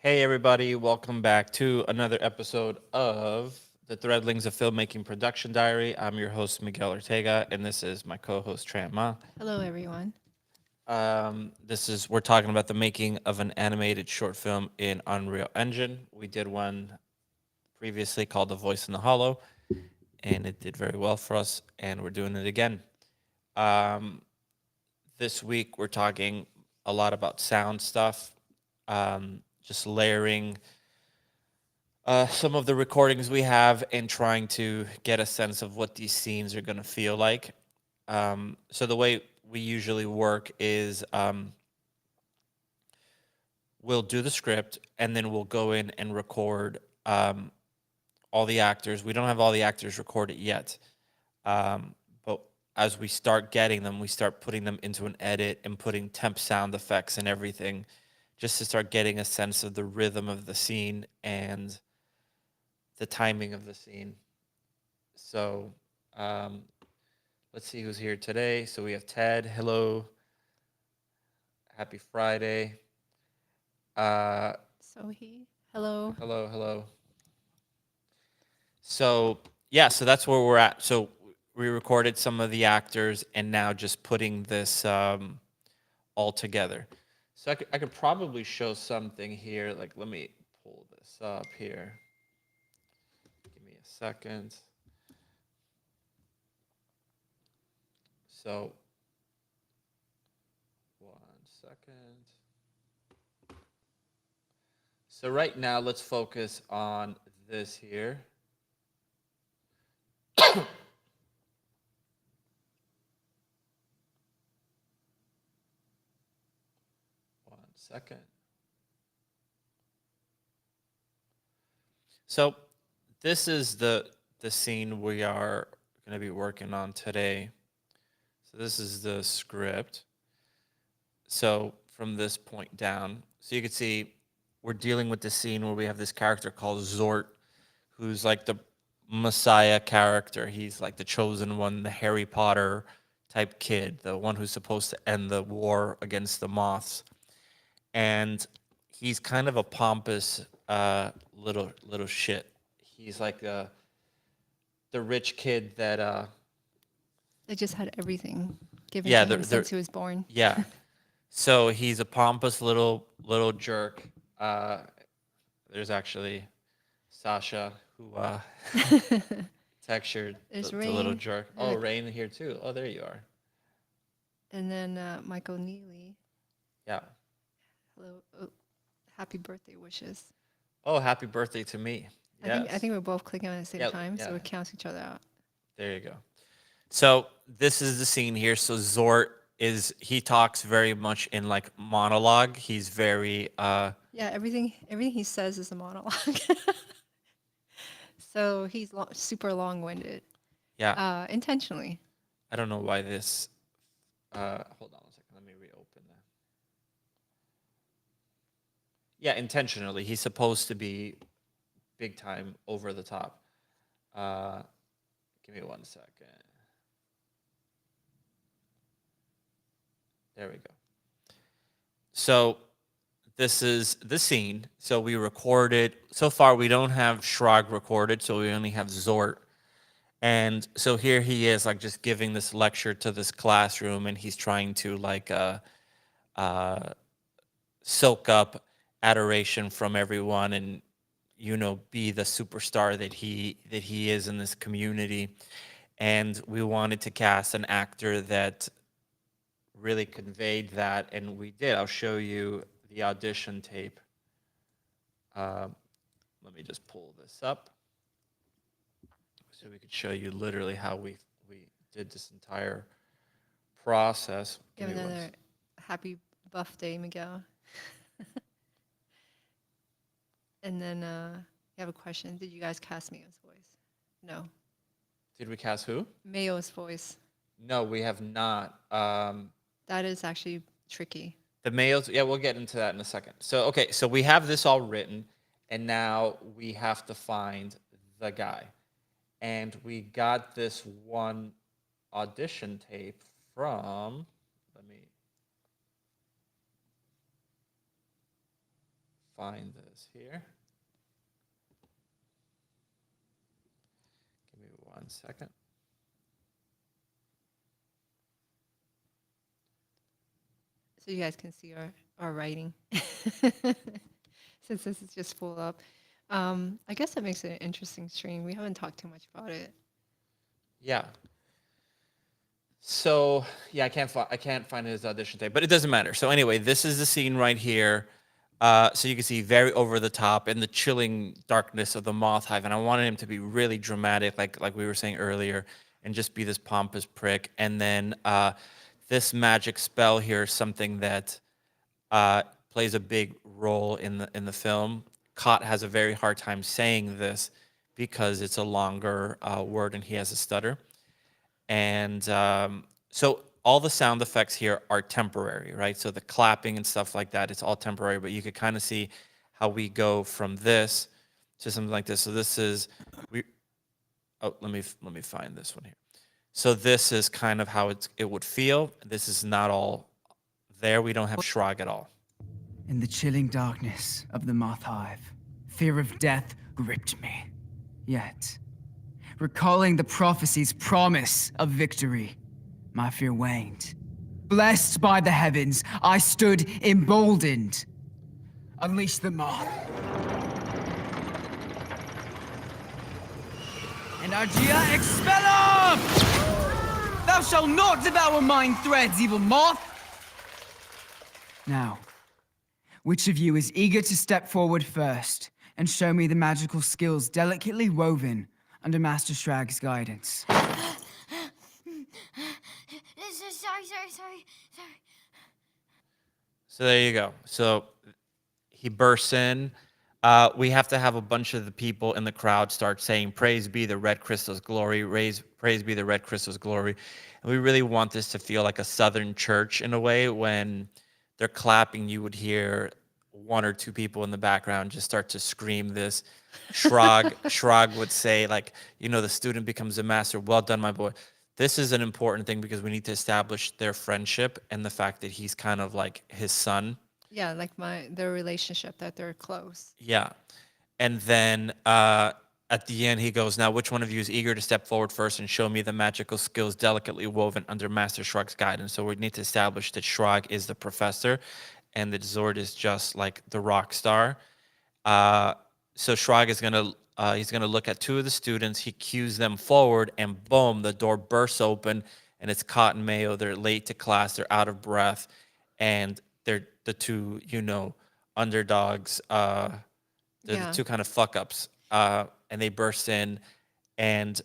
Hey, everybody, welcome back to another episode of the Threadlings of Filmmaking Production Diary. I'm your host, Miguel Ortega, and this is my co host, Tran Ma. Hello, everyone. We're talking about the making of an animated short film in Unreal Engine. We did one previously called The Voice in the Hollow, and it did very well for us, and we're doing it again. Um, this week, we're talking a lot about sound stuff, just layering some of the recordings we have and trying to get a sense of what these scenes are going to feel like. So the way we usually work is we'll do the script and then we'll go in and record all the actors. We don't have all the actors recorded yet, but as we start getting them, we start putting them into an edit and putting temp sound effects and everything just to start getting a sense of the rhythm of the scene and the timing of the scene. So um, let's see who's here today. So we have Ted. Hello. Happy Friday. Uh, Hello. hello, hello. So yeah, so that's where we're at. So we recorded some of the actors and now just putting this all together. So I could probably show something here. Like, let me pull this up here. Give me a second. So, 1 second. So right now, let's focus on this here. 1 second. So this is the scene we are going to be working on today. So this is the script. So from this point down, so you can see we're dealing with the scene where we have this character called Zort, who's like the Messiah character. He's like the chosen one, the Harry Potter type kid, the one who's supposed to end the war against the moths. And he's kind of a pompous little shit. He's like the rich kid that They just had everything given yeah, to him since he was born. yeah. So he's a pompous little jerk. Uh, there's actually Sasha who textured There's the little Rain. jerk. Oh, Rain here too. Oh, there you are. And then Michael Neely. Yeah. Hello. Oh, happy birthday wishes. Oh, happy birthday to me. I Yes. think we're both clicking on at the same Yeah. time, so Yeah. we cancel each other out. There you go. So this is the scene here. So Zort he talks very much in like monologue. He's very Yeah, everything he says is a monologue. So he's super long-winded, yeah. intentionally. I don't know why this hold on a second. Let me reopen that. Yeah, intentionally. He's supposed to be big time over the top. Uh give me 1 second. There we go. So this is the scene. So we recorded. So far, we don't have Shrog recorded, so we only have Zort. And so here he is, like just giving this lecture to this classroom, and he's trying to like uh, soak up adoration from everyone, and be the superstar that he is in this community. And we wanted to cast an actor that really conveyed that, and we did. I'll show you the audition tape. Um, let me just pull this up so we could show you literally how we did this entire process. Give another happy buff day, Miguel. And then you have a question. Did you guys cast Mayo's voice? No. Did we cast who? Mayo's voice. No, we have not. That is actually tricky. The males, yeah, we'll get into that in a second. So, okay, so we have this all written, and now we have to find the guy. And we got this one audition tape from, let me, find this here. Give me 1 second. So you guys can see our writing. Since this is just full up. I guess that makes it an interesting stream. We haven't talked too much about it. Yeah. So yeah, I can't find his audition tape, but it doesn't matter. So anyway, this is the scene right here. So you can see very over the top in the chilling darkness of the moth hive, and I wanted him to be really dramatic, like we were saying earlier, and just be this pompous prick. And then this magic spell here is something that plays a big role in the film. Cott has a very hard time saying this because it's a longer word and he has a stutter. And so all the sound effects here are temporary, right? So the clapping and stuff like that, it's all temporary, but you could kind of see how we go from this to something like this. So this is let me find this one here. So this is kind of how it would feel. This is not all there. We don't have Shrog at all. In the chilling darkness of the moth hive, fear of death gripped me. Yet, recalling the prophecy's promise of victory, my fear waned. Blessed by the heavens, I stood emboldened. Unleash the moth. Energia expellum! Thou shalt not devour mine threads, evil moth! Now, which of you is eager to step forward first and show me the magical skills delicately woven under Master Shrag's guidance? Sorry. So there you go. So he bursts in. We have to have a bunch of the people in the crowd start saying, "Praise be the red crystal's glory, praise be the red crystal's glory." And we really want this to feel like a Southern church in a way. When they're clapping, you would hear one or two people in the background just start to scream this. Shrog would say, like, the student becomes a master. Well done, my boy. This is an important thing because we need to establish their friendship and the fact that he's kind of like his son. Yeah, like their relationship, that they're close. Yeah. And then at the end, he goes, "Now, which one of you is eager to step forward first and show me the magical skills delicately woven under Master Shrug's guidance?" So we need to establish that Shrug is the professor and that Zord is just like the rock star. So Shrug is he's gonna look at two of the students. He cues them forward, and boom, the door bursts open, and it's Cotton Mayo. They're late to class. They're out of breath, and they're the two, underdogs. They're Yeah. the two kind of fuck ups, and they burst in, and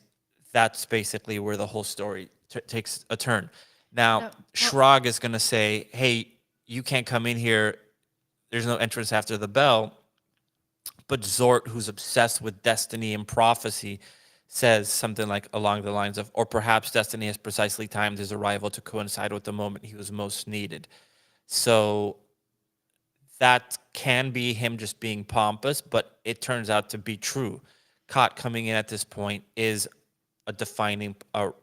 that's basically where the whole story takes a turn. Now, well- Shrug is gonna say, "Hey, you can't come in here. There's no entrance after the bell." But Zort, who's obsessed with destiny and prophecy, says something like along the lines of, "Or perhaps destiny has precisely timed his arrival to coincide with the moment he was most needed." So that can be him just being pompous, but it turns out to be true. Cott coming in at this point is a defining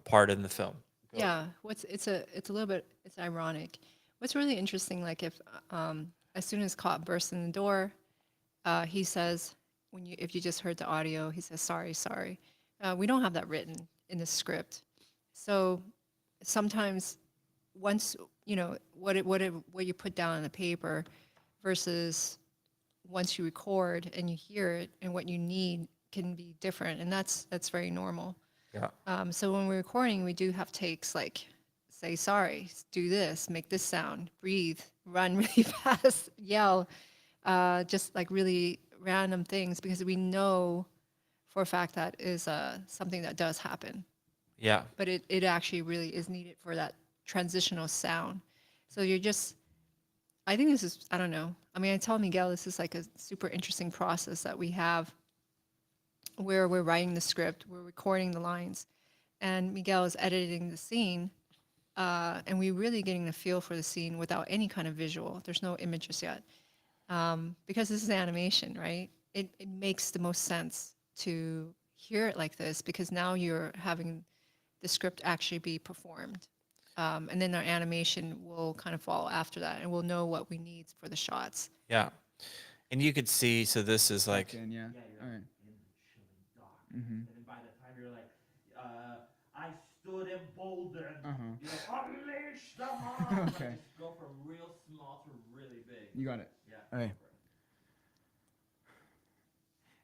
part in the film. Yeah, it's a little bit, it's ironic. What's really interesting, like if as soon as Cott bursts in the door, he says, if you just heard the audio, he says, sorry. We don't have that written in the script. So sometimes once, what you put down on the paper versus once you record and you hear it, and what you need can be different. And that's very normal. Yeah. So when we're recording, we do have takes like, say sorry, do this, make this sound, breathe, run really fast, yell, just like really random things, because we know for a fact that is something that does happen. Yeah. But it actually really is needed for that transitional sound. So I think this is, I don't know. I mean, I tell Miguel this is like a super interesting process that we have where we're writing the script, we're recording the lines, and Miguel is editing the scene, and we're really getting the feel for the scene without any kind of visual. There's no images yet. Because this is animation, right? It makes the most sense to hear it like this, because now you're having the script actually be performed. And then our animation will kind of follow after that, and we'll know what we need for the shots. Yeah. And you could see, so this is like, Yeah. All right. Mm-hmm. and then by the time you're like, I stood emboldened, Uh-huh. you're like, unleash the mob. Okay. Like, just go from real small to really big. You got it. Yeah. All right.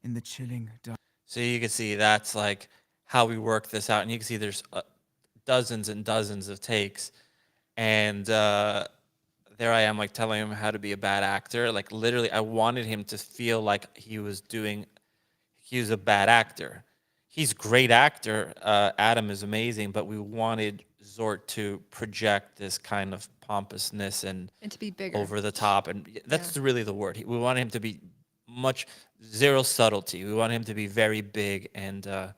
In the chilling dark. So you can see that's like how we work this out, and you can see there's dozens and dozens of takes, and there I am like telling him how to be a bad actor. Like literally, I wanted him to feel like he was a bad actor. He's a great actor. Adam is amazing, but we wanted Zort to project this kind of pompousness and to be bigger. over the top, and that's really the word. We wanted him to be zero subtlety. We wanted him to be very big and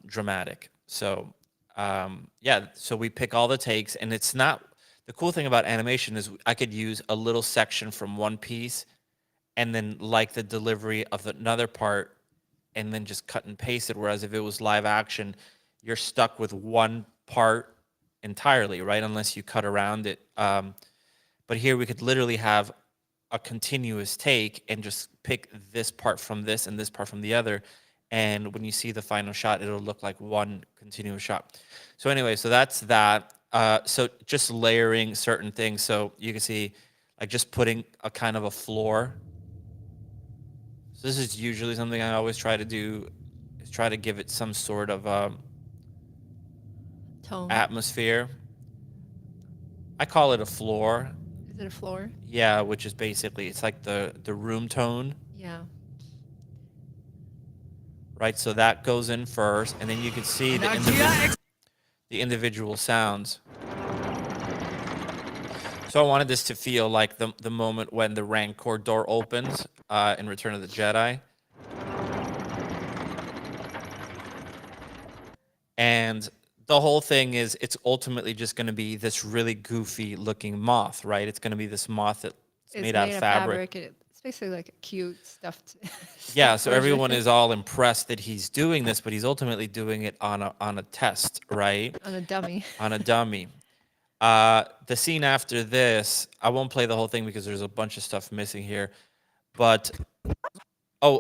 dramatic. So so we pick all the takes, and it's not the cool thing about animation is I could use a little section from one piece and then like the delivery of another part and then just cut and paste it. Whereas if it was live action, you're stuck with one part entirely, right? Unless you cut around it. But here we could literally have a continuous take and just pick this part from this and this part from the other. And when you see the final shot, it'll look like one continuous shot. So anyway, so that's that. So just layering certain things. So you can see like just putting a kind of a floor. So this is usually something I always try to do, is try to give it some sort of Tone. atmosphere. I call it a floor. Is it a floor? Yeah, which is basically, it's like the room tone, Yeah. right? So that goes in first, and then you can see the individual sounds. So I wanted this to feel like the moment when the Rancor door opens in Return of the Jedi. And the whole thing is it's ultimately just going to be this really goofy looking moth, right? It's going to be this moth that's made out of fabric. It's basically like a cute stuffed. Yeah, so everyone is all impressed that he's doing this, but he's ultimately doing it on a test, right? on a dummy. On a dummy. The scene after this, I won't play the whole thing because there's a bunch of stuff missing here. But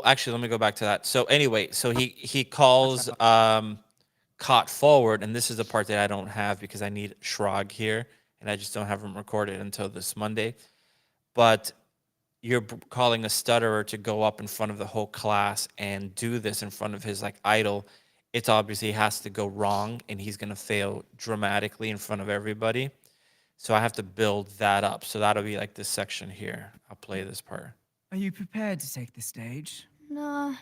actually, let me go back to that. So anyway, so he calls Caught forward, and this is the part that I don't have because I need Shrog here, and I just don't have him recorded until this Monday. But you're calling a stutterer to go up in front of the whole class and do this in front of his like idol. It's obviously has to go wrong, and he's gonna fail dramatically in front of everybody. So I have to build that up. So that'll be like this section here. I'll play this part. Are you prepared to take the stage? No,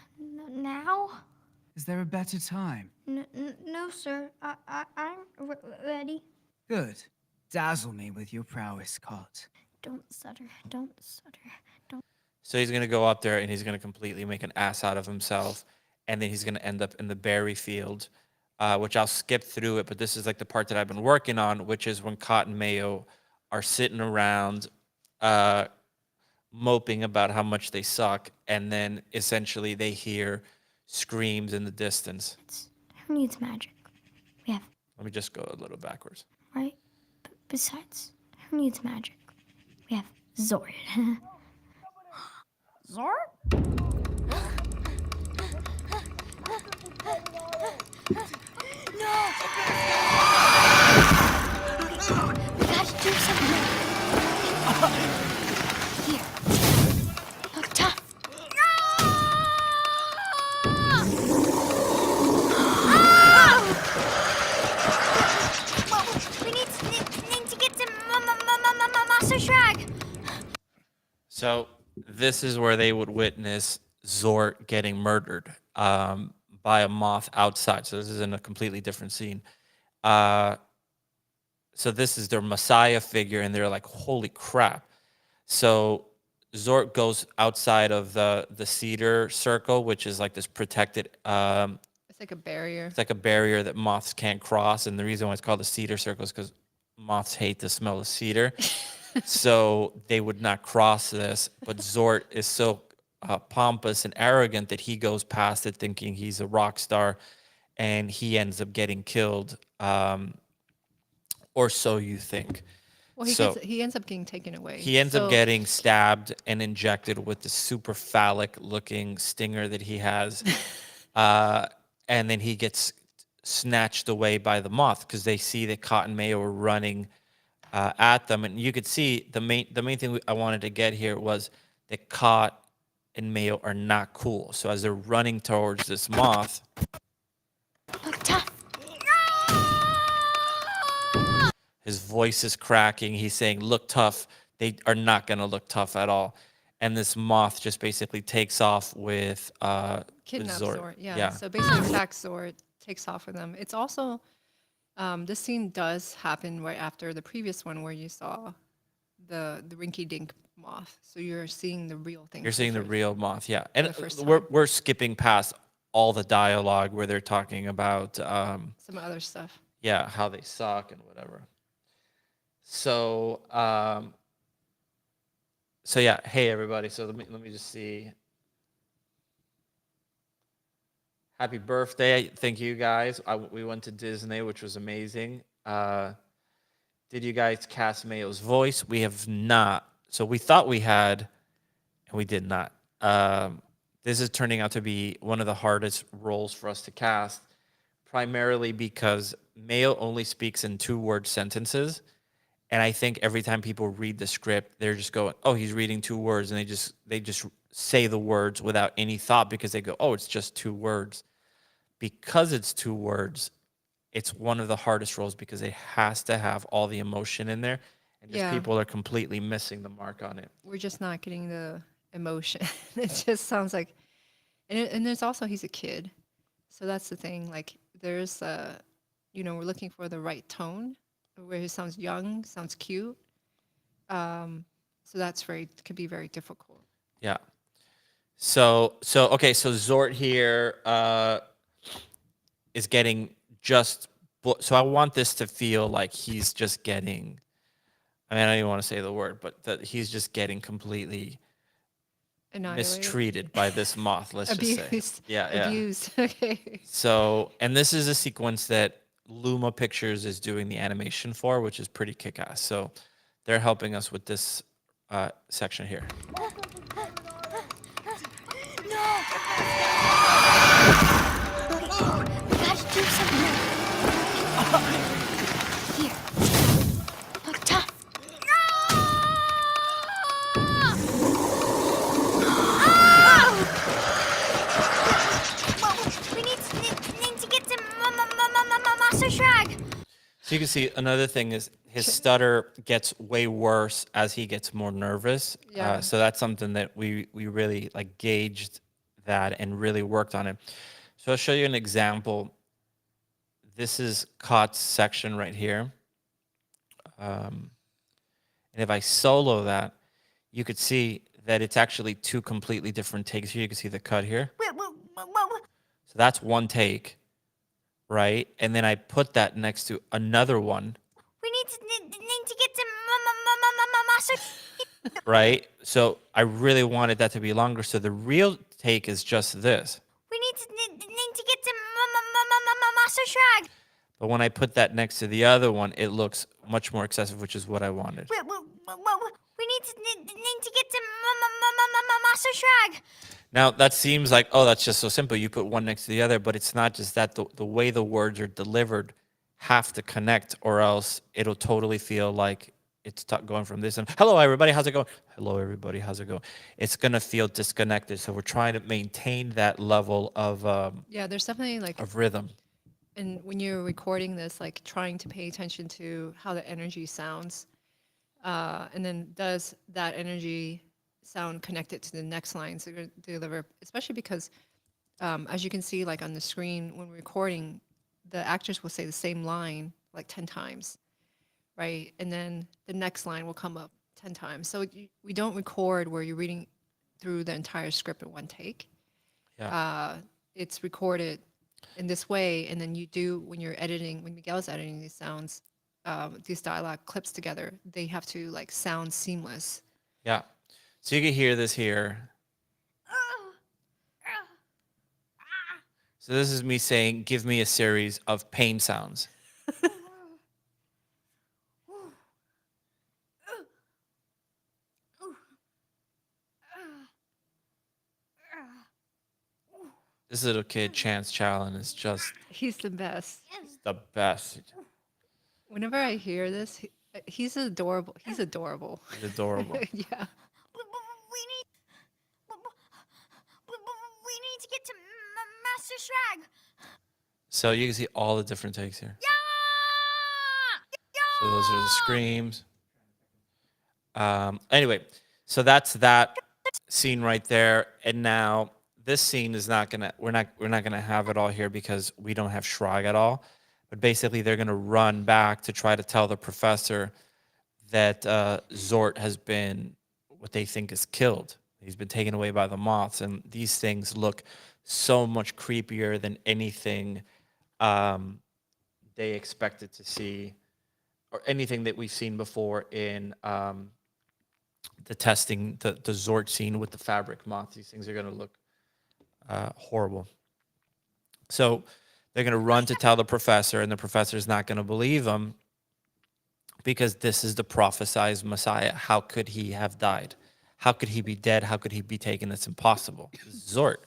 now? Is there a better time? No, sir. I'm ready. Good. Dazzle me with your prowess, Cot. Don't stutter. Don't stutter. Don't. So he's gonna go up there and he's gonna completely make an ass out of himself, and then he's gonna end up in the berry field, which I'll skip through it. But this is like the part that I've been working on, which is when Cot and Mayo are sitting around, moping about how much they suck, and then essentially they hear screams in the distance. Who needs magic? We have. Let me just go a little backwards. Right? Besides, who needs magic? We have Zord. Zord? No! We gotta do something. Here. Look tough. We need to get to Master Shrag. So this is where they would witness Zort getting murdered by a moth outside. So this is in a completely different scene. So this is their Messiah figure, and they're like, holy crap. So Zort goes outside of the cedar circle, which is like this protected It's like a barrier. it's like a barrier that moths can't cross. And the reason why it's called the cedar circle is because moths hate the smell of cedar. So they would not cross this. But Zort is so pompous and arrogant that he goes past it thinking he's a rock star, and he ends up getting killed. Or so you think. Well, So he ends up getting taken away. he ends up So- getting stabbed and injected with the super phallic looking stinger that he has. And then he gets snatched away by the moth because they see that Cotton Mayo are running at them. And you could see the main thing I wanted to get here was that Cot and Mayo are not cool. So as they're running towards this moth, Look tough. his voice is cracking. He's saying, "Look tough." They are not going to look tough at all. And this moth just basically takes off with kidnaps Zord. Zord. Yeah. So basically attacks Zord, takes off with them. It's also this scene does happen right after the previous one where you saw the rinky dink moth. So you're seeing the real thing. You're for seeing the first- real moth, yeah. And the first we're skipping past all the dialogue where they're talking about some other stuff. yeah, how they suck and whatever. So so yeah, hey everybody. So let me just see. Happy birthday. Thank you guys. We went to Disney, which was amazing. Did you guys cast Mayo's voice? We have not. So we thought we had, and we did not. This is turning out to be one of the hardest roles for us to cast, primarily because Mayo only speaks in 2-word sentences. And I think every time people read the script, they're just going, "Oh, he's reading 2 words," and they just say the words without any thought because they go, "Oh, it's just 2 words." Because it's 2 words, it's one of the hardest roles because it has to have all the emotion in there, and just Yeah. people are completely missing the mark on it. We're just not getting the emotion. It just sounds like, and there's also he's a kid, so that's the thing. Like there's we're looking for the right tone where he sounds young, sounds cute. So that's could be very difficult. Yeah. So okay, so Zort here is getting just. So I want this to feel like he's just getting. I mean, I don't even want to say the word, but that he's just getting completely Annihilated. mistreated by this moth. Let's just say, Abused. yeah. Abused. Okay. So, and this is a sequence that Luma Pictures is doing the animation for, which is pretty kick-ass. So, they're helping us with this section here. We gotta do something. Here. Look tough. We need to get to Master Shrag. So you can see another thing is his stutter gets way worse as he gets more nervous. Yeah. So that's something that we really like gauged that and really worked on it. So I'll show you an example. This is Cot's section right here. And if I solo that, you could see that it's actually 2 completely different takes here. You can see the cut here. So that's 1 take, right? And then I put that next to another one, We need to get to Master. right? So I really wanted that to be longer. So the real take is just this. We need to get to Master Shrag. But when I put that next to the other one, it looks much more excessive, which is what I wanted. We need to get to Master Shrag. Now, that seems like, oh, that's just so simple. You put one next to the other, but it's not just that. The way the words are delivered have to connect, or else it'll totally feel like it's going from this and, hello, everybody, how's it going? Hello, everybody, how's it going? It's going to feel disconnected. So we're trying to maintain that level of Yeah, there's definitely like, rhythm. and when you're recording this, like trying to pay attention to how the energy sounds, and then does that energy sound connected to the next lines they're going to deliver, especially because as you can see like on the screen when we're recording, the actors will say the same line like 10 times, right? And then the next line will come up 10 times. So we don't record where you're reading through the entire script in 1 take. Yeah. It's recorded in this way, and then you do when you're editing, when Miguel's editing these sounds, these dialogue clips together, they have to like sound seamless. Yeah. So you can hear this here. So this is me saying, give me a series of pain sounds. This little kid, Chance Challen, is just He's the best. the best. Whenever I hear this, he's adorable. He's adorable. He's adorable. Yeah. We need. We need to get to Master Shrag. So you can see all the different takes here. Yeah. So those are the screams. Anyway, so that's that scene right there. And now this scene is not gonna we're not gonna have it all here because we don't have Shrag at all. But basically they're gonna run back to try to tell the professor that Zort has been what they think is killed. He's been taken away by the moths, and these things look so much creepier than anything they expected to see, or anything that we've seen before in the testing, the Zort scene with the fabric moth. These things are going to look horrible. So they're going to run to tell the professor, and the professor is not going to believe them because this is the prophesized Messiah. How could he have died? How could he be dead? How could he be taken? It's impossible. This is Zort.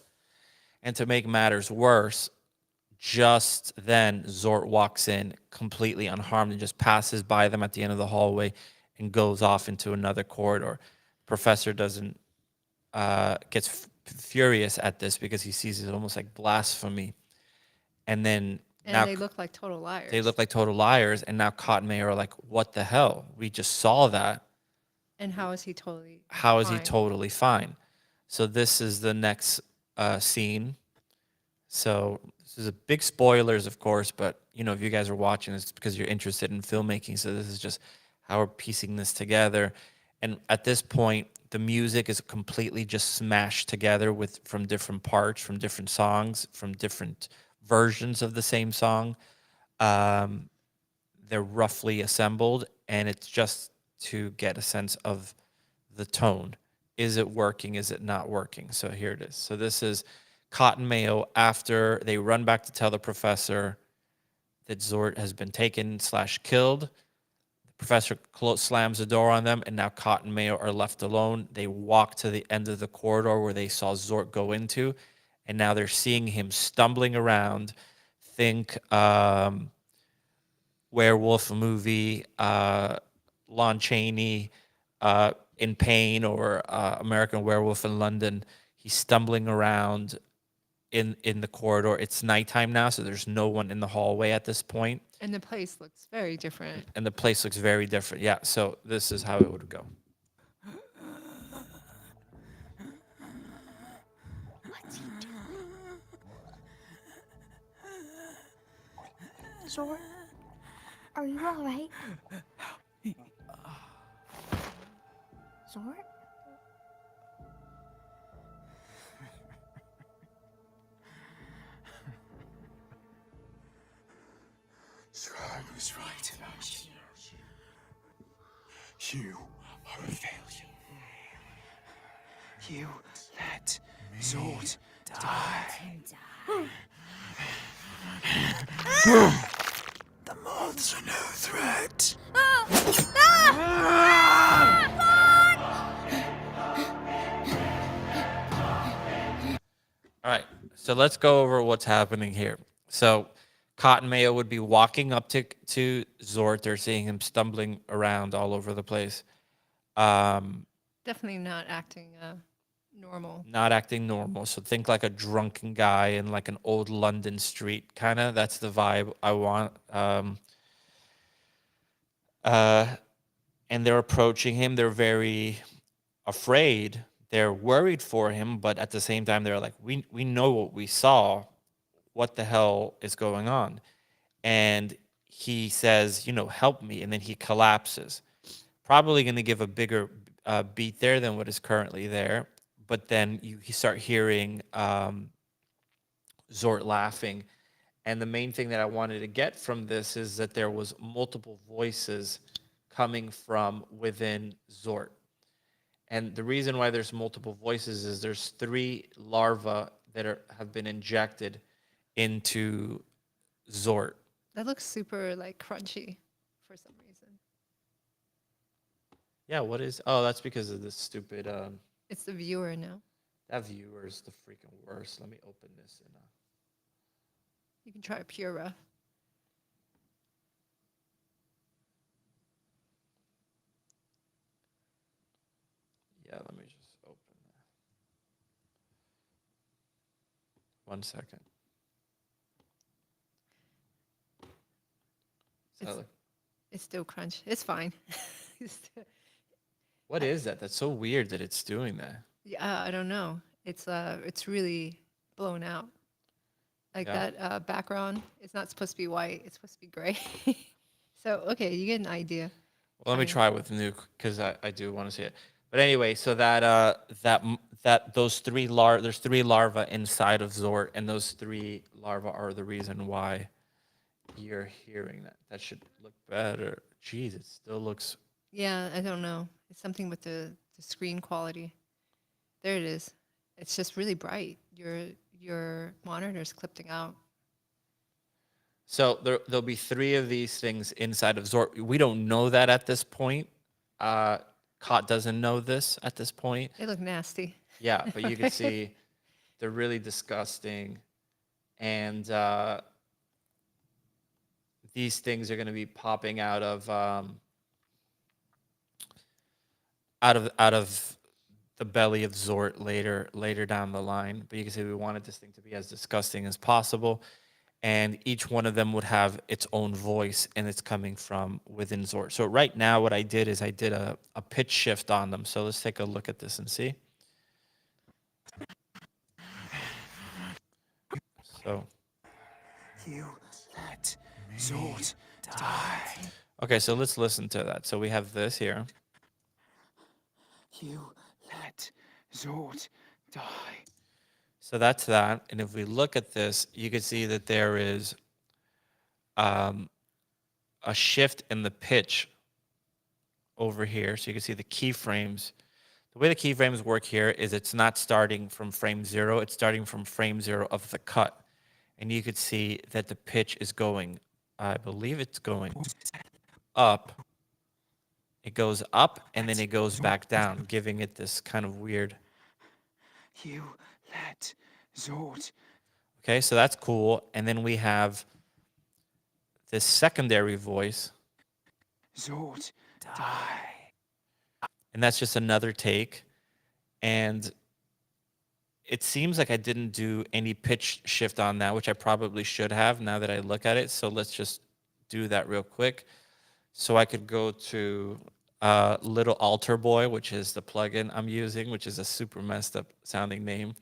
And to make matters worse, just then Zort walks in completely unharmed and just passes by them at the end of the hallway and goes off into another corridor. Professor doesn't gets furious at this because he sees it almost like blasphemy. And then And now they look like total liars. they look like total liars. And now Cotton Mayor are like, what the hell? We just saw that. And how is he totally? How is he fine? totally fine? So this is the next scene. So this is a big spoilers, of course, but you know, if you guys are watching, it's because you're interested in filmmaking. So this is just how we're piecing this together. And at this point, the music is completely just smashed together with from different parts, from different songs, from different versions of the same song. They're roughly assembled, and it's just to get a sense of the tone. Is it working? Is it not working? So here it is. So this is Cotton Mayo after they run back to tell the professor that Zort has been taken / killed. The professor slams the door on them, and now Cotton Mayo are left alone. They walk to the end of the corridor where they saw Zort go into, and now they're seeing him stumbling around. Think werewolf movie, Lon Chaney in Pain, or American Werewolf in London. He's stumbling around in the corridor. It's nighttime now, so there's no one in the hallway at this point. And the place looks very different. And the place looks very different. Yeah, so this is how it would go. What's he doing? Zort, are you all right? Zort? Shrag was right about you. You are a failure. You let Zord die. The moths are no threat. All right, so let's go over what's happening here. So Cotton Mayo would be walking up to Zort. They're seeing him stumbling around all over the place. Definitely not acting normal. Not acting normal. So think like a drunken guy in like an old London street, kind of. That's the vibe I want. And they're approaching him. They're very afraid. They're worried for him, but at the same time, they're like, we know what we saw. What the hell is going on? And he says, you know, help me. And then he collapses. Probably going to give a bigger beat there than what is currently there. But then you start hearing Zort laughing. And the main thing that I wanted to get from this is that there was multiple voices coming from within Zort. And the reason why there's multiple voices is there's 3 larvae that have been injected into Zort. That looks super like crunchy for some reason. Yeah, what is? Oh, that's because of this stupid. It's the viewer now. That viewer is the freaking worst. Let me open this in You can try a pure rough. yeah, let me just open that. 1 second. It's- So, It's still crunch. It's fine. It's still- what is that? That's so weird that it's doing that. yeah, I don't know. It's really blown out. Like Yeah. that background is not supposed to be white. It's supposed to be gray. So okay, you get an idea. Well, let me Kinda. try with Nuke because I do want to see it. But anyway, so that those there's three larvae inside of Zort, and those three larvae are the reason why you're hearing that. That should look better. Jeez, it still looks. Yeah, I don't know. It's something with the screen quality. There it is. It's just really bright. Your monitor's clipping out. So there'll be three of these things inside of Zort. We don't know that at this point. Cot doesn't know this at this point. They look nasty. Yeah, but you can see they're really disgusting, and these things are going to be popping out of the belly of Zort later down the line. But you can see we wanted this thing to be as disgusting as possible, and each one of them would have its own voice, and it's coming from within Zort. So right now, what I did is I did a pitch shift on them. So let's take a look at this and see. So. You let Zord die. Okay, so let's listen to that. So we have this here. You let Zord die. So that's that. And if we look at this, you can see that there is a shift in the pitch over here. So you can see the keyframes. The way the keyframes work here is it's not starting from frame 0, it's starting from frame 0 of the cut. And you could see that the pitch is going, I believe it's going up. It goes up and then it goes back down, giving it this kind of weird. You let Zord. Okay, so that's cool. And then we have this secondary voice, Zord die. and that's just another take. And it seems like I didn't do any pitch shift on that, which I probably should have now that I look at it. So let's just do that real quick. So I could go to Little Altar Boy, which is the plugin I'm using, which is a super messed up sounding name.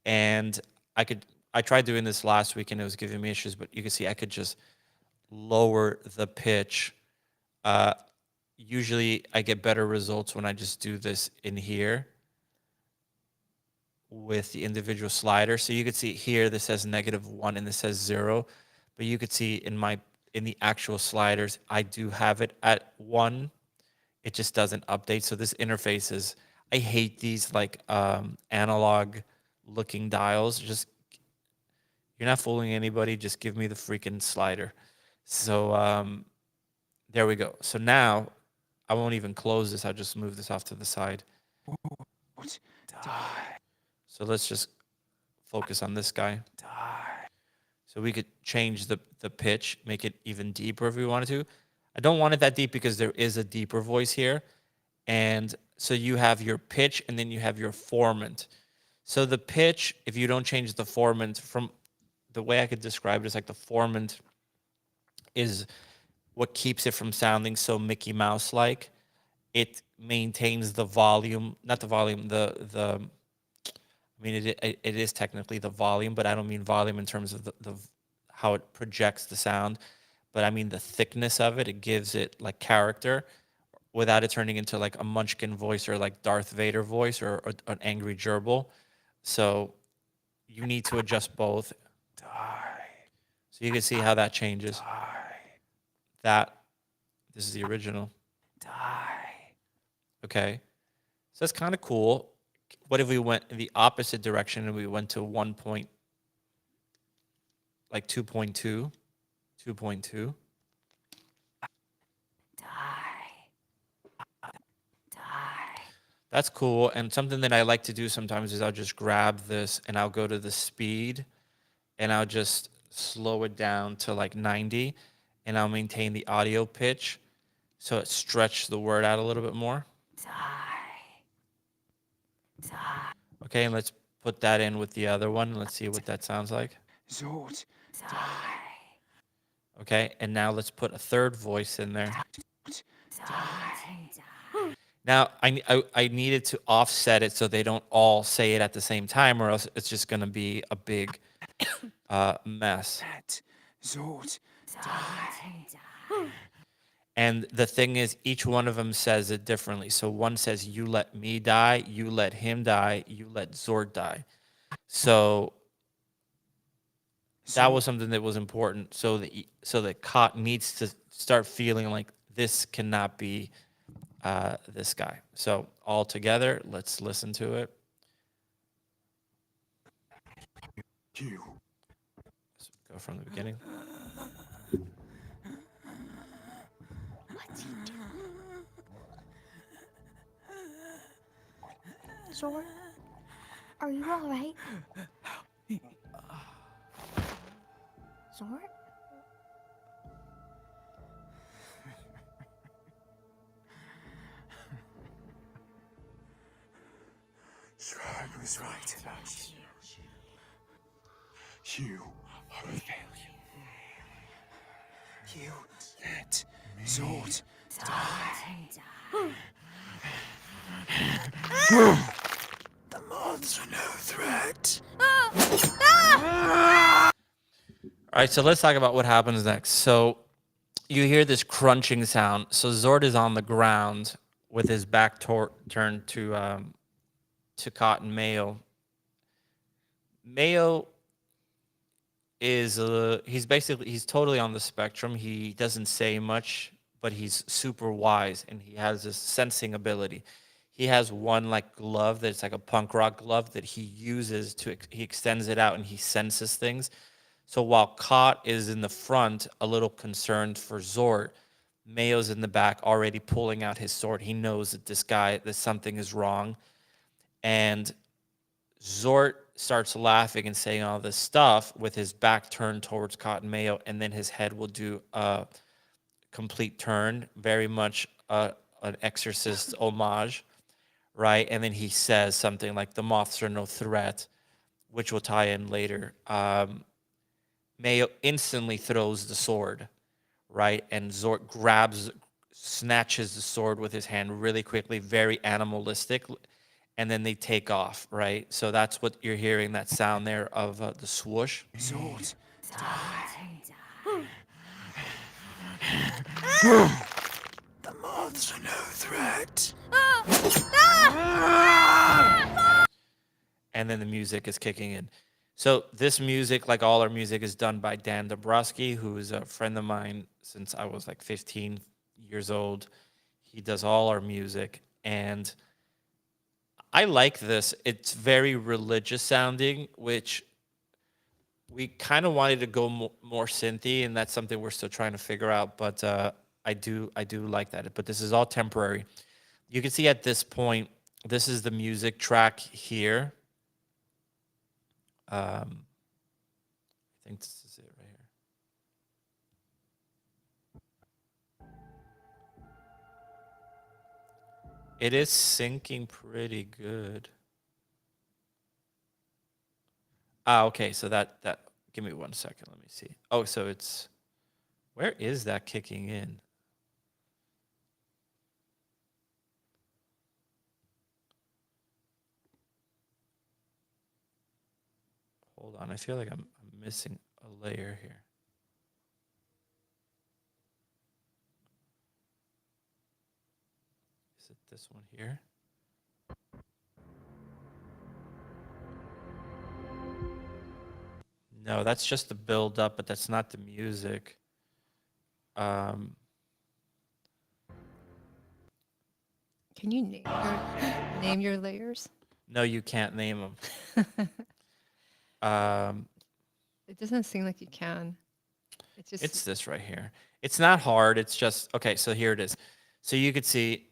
And I tried doing this last week and it was giving me issues, but you can see I could just lower the pitch. Usually I get better results when I just do this in here with the individual slider. So you could see here, this says -1 and this says 0, but you could see in the actual sliders, I do have it at 1. It just doesn't update. So this interface is, I hate these like analog looking dials. Just, you're not fooling anybody. Just give me the freaking slider. So there we go. So now I won't even close this. I'll just move this off to the side. Zord die. So let's just focus on this guy. Die. So we could change the pitch, make it even deeper if we wanted to. I don't want it that deep because there is a deeper voice here. And so you have your pitch and then you have your formant. So the pitch, if you don't change the formant, from the way I could describe it is like the formant is what keeps it from sounding so Mickey Mouse like. It maintains the volume, not the volume, I mean, it is technically the volume, but I don't mean volume in terms of the how it projects the sound, but I mean the thickness of it. It gives it like character without it turning into like a Munchkin voice or like Darth Vader voice or an angry gerbil. So you need to adjust both. Die. So you can see how that changes. Die. This is the original. Die. Okay. So that's kind of cool. What if we went in the opposite direction and we went to 1 point, like 2.2, 2.2? Die. Die. That's cool. And something that I like to do sometimes is I'll just grab this and I'll go to the speed and I'll just slow it down to like 90 and I'll maintain the audio pitch so it stretches the word out a little bit more. Okay, and let's put that in with the other one. Let's see what that sounds like. Zord. Okay, and now let's put a third voice in there. Now, I needed to offset it so they don't all say it at the same time, or else it's just going to be a big mess. Zord. And the thing is, each one of them says it differently. So one says, "You let me die, you let him die, you let Zord die." So that was something that was important. So that Kot needs to start feeling like this cannot be this guy. So all together, let's listen to it. Let's go from the beginning. What's he doing? Zord, are you all right? Zord? Shrag was right about you. You are a failure. You let Zord die. The moths are no threat. All right, so let's talk about what happens next. So you hear this crunching sound. So Zord is on the ground with his back turned to Cotton Mayo. Mayo is he's totally on the spectrum. He doesn't say much, but he's super wise and he has this sensing ability. He has one like glove that's like a punk rock glove that he uses he extends it out and he senses things. So while Kot is in the front, a little concerned for Zord, Mayo's in the back already pulling out his sword. He knows that that something is wrong. And Zord starts laughing and saying all this stuff with his back turned towards Cotton Mayo, and then his head will do a complete turn, very much an exorcist homage, right? And then he says something like, "The moths are no threat," which will tie in later. Mayo instantly throws the sword, right? And Zord snatches the sword with his hand really quickly, very animalistic, and then they take off, right? So that's what you're hearing, that sound there of the swoosh. Zord. The moths are no threat. And then the music is kicking in. So this music, like all our music, is done by Dan Dabrowski, who is a friend of mine since I was like 15 years old. He does all our music, and I like this. It's very religious sounding, which we kind of wanted to go more synthy, and that's something we're still trying to figure out. But I do like that. But this is all temporary. You can see at this point, this is the music track here. I think this is it right here. It is syncing pretty good. Okay, so that give me 1 second, let me see. Oh, so it's, where is that kicking in? Hold on, I feel like I'm missing a layer here. Is it this one here? No, that's just the build up, but that's not the music. Can you name your layers? No, you can't name them. It doesn't seem like you can. It's this right here. It's not hard. It's just, okay, so here it is. So you could see,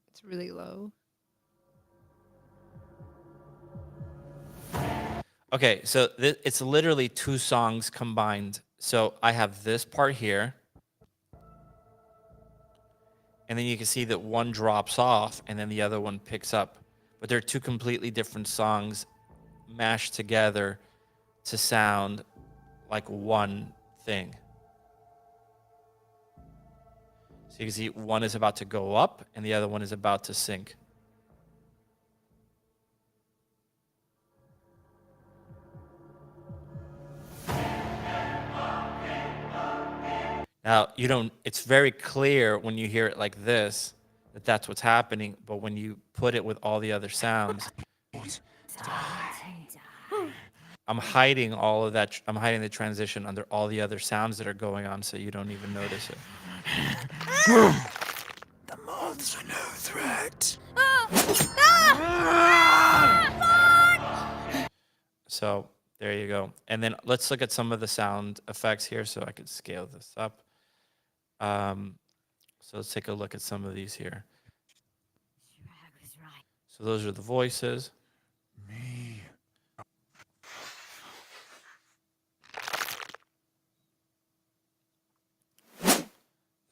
it's really low. Okay, so it's literally two songs combined. So I have this part here, and then you can see that one drops off and then the other one picks up. But they're two completely different songs mashed together to sound like one thing. So you can see one is about to go up and the other one is about to sink. Now, you don't, it's very clear when you hear it like this that that's what's happening, but when you put it with all the other sounds, I'm hiding all of that. I'm hiding the transition under all the other sounds that are going on so you don't even notice it. The moths are no threat. So there you go. And then let's look at some of the sound effects here so I could scale this up. So let's take a look at some of these here. So those are the voices. Me.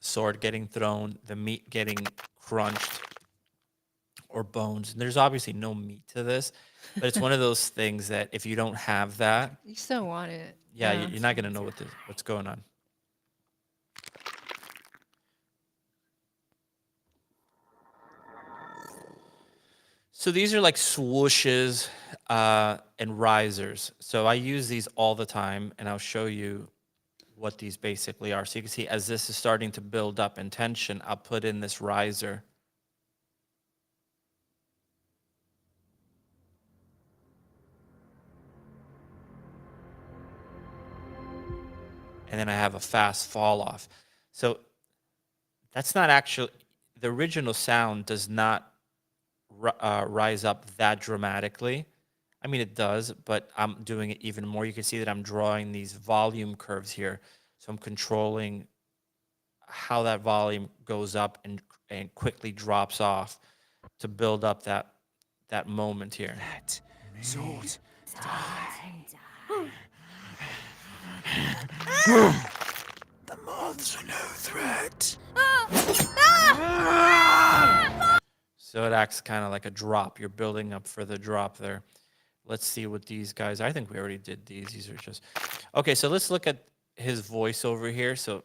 Sword getting thrown, the meat getting crunched, or bones. And there's obviously no meat to this, but it's one of those things that if you don't have that, You still want it. yeah, you're not gonna know what's going on. So these are like swooshes and risers. So I use these all the time, and I'll show you what these basically are. So you can see as this is starting to build up in tension, I'll put in this riser. And then I have a fast fall off. So that's not actually, the original sound does not rise up that dramatically. I mean, it does, but I'm doing it even more. You can see that I'm drawing these volume curves here. So I'm controlling how that volume goes up and quickly drops off to build up that moment here. Let sword die. The moths are no threat. So it acts kind of like a drop. You're building up for the drop there. Let's see what these guys, I think we already did these. These are just, okay, so let's look at his voice over here. So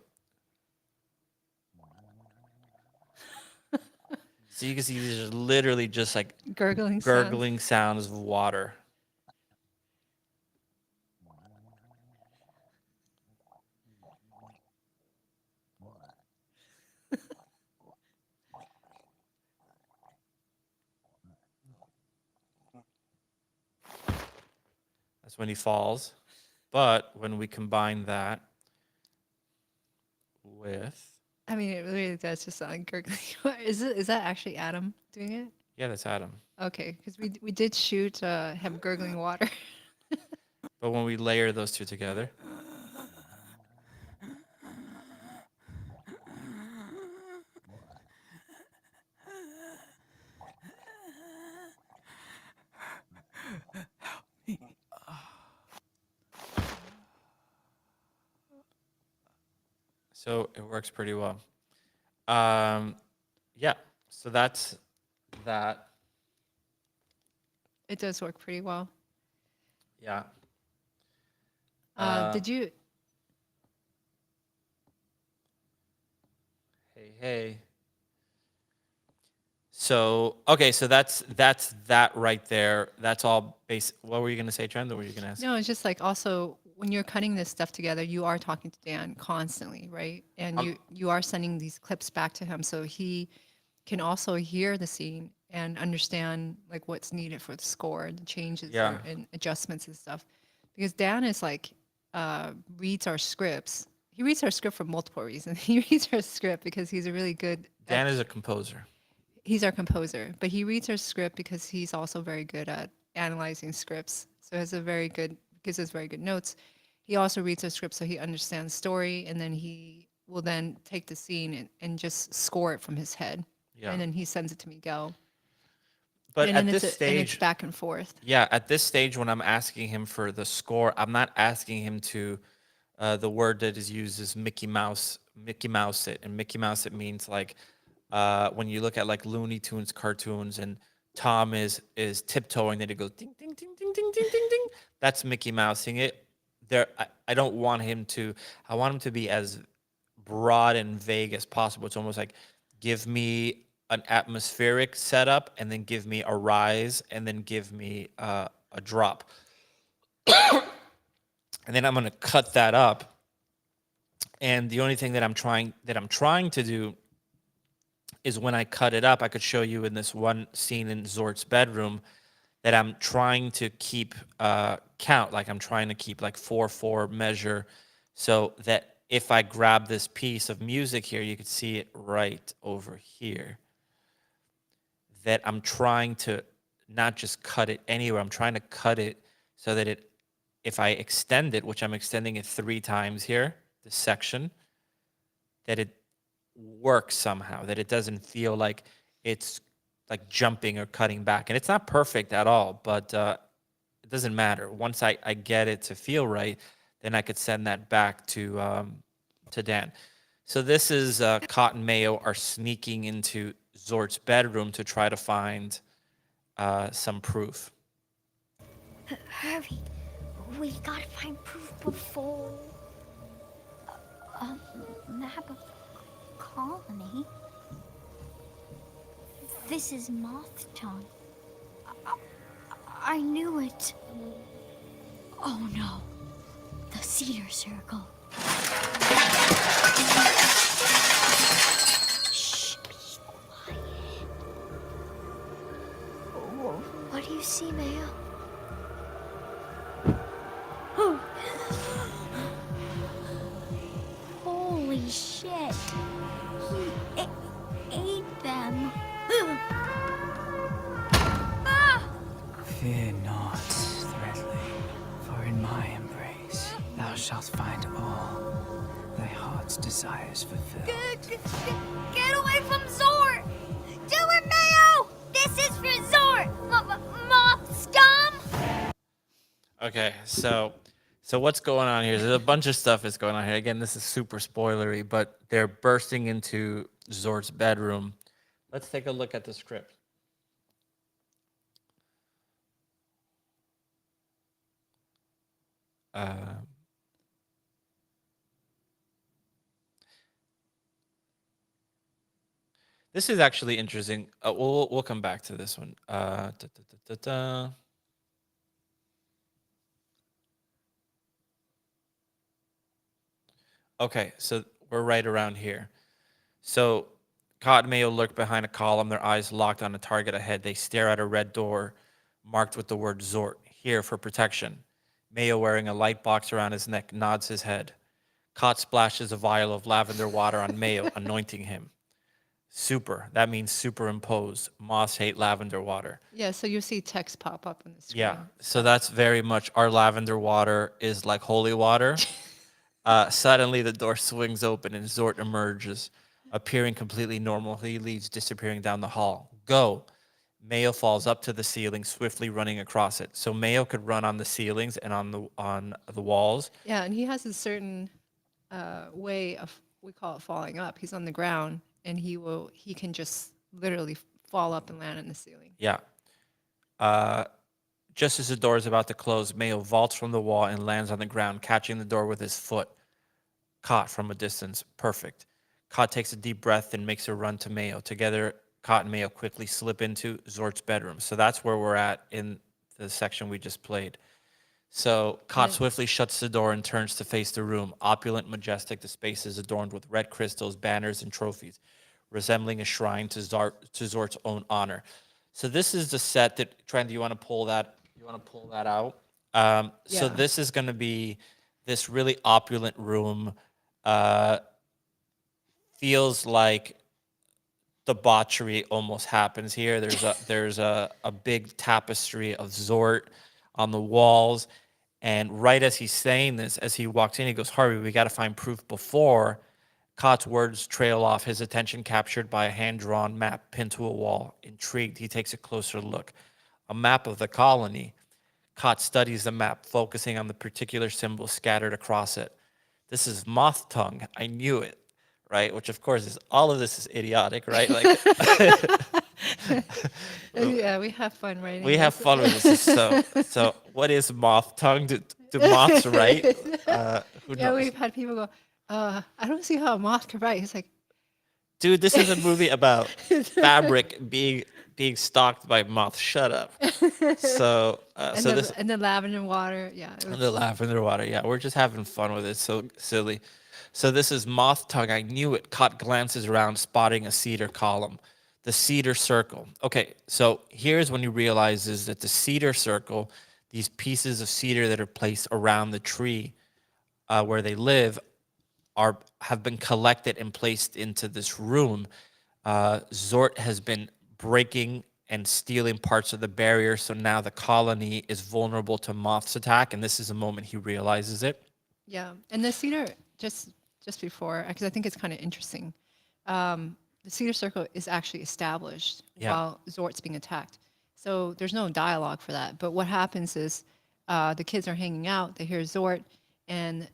you can see these are literally just like Gurgling sounds. gurgling sounds of water. That's when he falls. But when we combine that with, I mean, it really does just sound like gurgling. Is that actually Adam doing it? yeah, that's Adam. Okay, because we did shoot him gurgling water. But when we layer those two together, so it works pretty well. Yeah, so that's that. It does work pretty well. Yeah. Did you? Hey. So okay, so that's that right there. That's all base. What were you gonna say, Trent? Or were you gonna ask? No, it's just like also when you're cutting this stuff together, you are talking to Dan constantly, right? And you are sending these clips back to him so he can also hear the scene and understand like what's needed for the score, the changes Yeah. and adjustments and stuff. Because Dan is like reads our scripts. He reads our script for multiple reasons. He reads our script because he's a really good Dan is a composer. he's our composer, but he reads our script because he's also very good at analyzing scripts. So has a very good gives us very good notes. He also reads our script so he understands story, and then he will then take the scene and just score it from his head, Yeah. and then he sends it to Miguel. But and at then this and it's stage, back and forth. yeah, at this stage, when I'm asking him for the score, I'm not asking him to. The word that is used is Mickey Mouse it, and Mickey Mouse it means like when you look at like Looney Tunes cartoons and Tom is tiptoeing, then it goes ding ding ding ding ding ding ding ding. That's Mickey Mousing it. I don't want him to. I want him to be as broad and vague as possible. It's almost like give me an atmospheric setup, and then give me a rise, and then give me a drop, and then I'm gonna cut that up. And the only thing that I'm trying to do is when I cut it up, I could show you in this one scene in Zort's bedroom that I'm trying to keep count, like I'm trying to keep like 4/4 measure, so that if I grab this piece of music here, you could see it right over here. That I'm trying to not just cut it anywhere, I'm trying to cut it so that if I extend it, which I'm extending it 3 times here, this section, that it works somehow, that it doesn't feel like it's like jumping or cutting back. And it's not perfect at all, but it doesn't matter. Once I get it to feel right, then I could send that back to Dan. So this is Cotton Mayo are sneaking into Zort's bedroom to try to find some proof. Hurry. We gotta find proof before... map of colony. This is Moth Tongue. I knew it. Oh no. The cedar circle. Shh, be quiet. What do you see, Mayo? Holy shit. He ate them. Fear not, Threadling, for in my embrace thou shalt find all thy heart's desires fulfilled. Get away from Zort! Do it, Mayo! This is for Zort! Moth scum! Okay, so what's going on here? There's a bunch of stuff that's going on here. Again, this is super spoilery, but they're bursting into Zort's bedroom. Let's take a look at the script. This is actually interesting. We'll come back to this one. Okay, so we're right around here. So Cotton Mayo lurk behind a column, their eyes locked on a target ahead. They stare at a red door marked with the word Zort, here for protection. Mayo, wearing a light box around his neck, nods his head. Cot splashes a vial of lavender water on Mayo, anointing him. Super. That means superimpose. Moths hate lavender water. Yeah, so you see text pop up on the screen. Yeah. So that's very much our lavender water is like holy water. Suddenly the door swings open and Zort emerges, appearing completely normal. He leaves, disappearing down the hall. Go. Mayo falls up to the ceiling, swiftly running across it. So Mayo could run on the ceilings and on the walls. Yeah, and he has a certain way of, we call it falling up. He's on the ground, and he can just literally fall up and land in the ceiling. Yeah. Just as the door is about to close, Mayo vaults from the wall and lands on the ground, catching the door with his foot. Caught from a distance. Perfect. Cot takes a deep breath and makes a run to Mayo. Together, Cot and Mayo quickly slip into Zort's bedroom. So that's where we're at in the section we just played. So Cot swiftly shuts the door and turns to face the room. Opulent, majestic, the space is adorned with red crystals, banners, and trophies, resembling a shrine to Zort's own honor. So this is the set that, Tran, do you want to pull that? You want to pull that out? So Yeah. this is going to be this really opulent room. Feels like debauchery almost happens here. There's a big tapestry of Zort on the walls. And right as he's saying this, as he walks in, he goes, "Harvey, we got to find proof before." Cott's words trail off, his attention captured by a hand-drawn map pinned to a wall. Intrigued, he takes a closer look. A map of the colony. Cott studies the map, focusing on the particular symbols scattered across it. This is moth tongue. I knew it, right? Which, of course, is all of this is idiotic, right? Like, Yeah, we have fun writing. we have this. fun with this. So what is moth tongue? Do moths write? Who Yeah, knows? we've had people go, I don't see how a moth could write. It's like, Dude, this is a movie about fabric being stalked by moths. Shut up. So, and the lavender water. Yeah. It was, the lavender water. Yeah, we're just having fun with it. So silly. So this is moth tongue. I knew it. Caught glances around, spotting a cedar column. The cedar circle. Okay, so here's when he realizes that the cedar circle, these pieces of cedar that are placed around the tree where they live, have been collected and placed into this room. Zort has been breaking and stealing parts of the barrier, so now the colony is vulnerable to moth's attack, and this is the moment he realizes it. yeah. And the cedar, just before, because I think it's kind of interesting. The cedar circle is actually established Yeah. while Zort's being attacked. So there's no dialogue for that. But what happens is the kids are hanging out, they hear Zort, and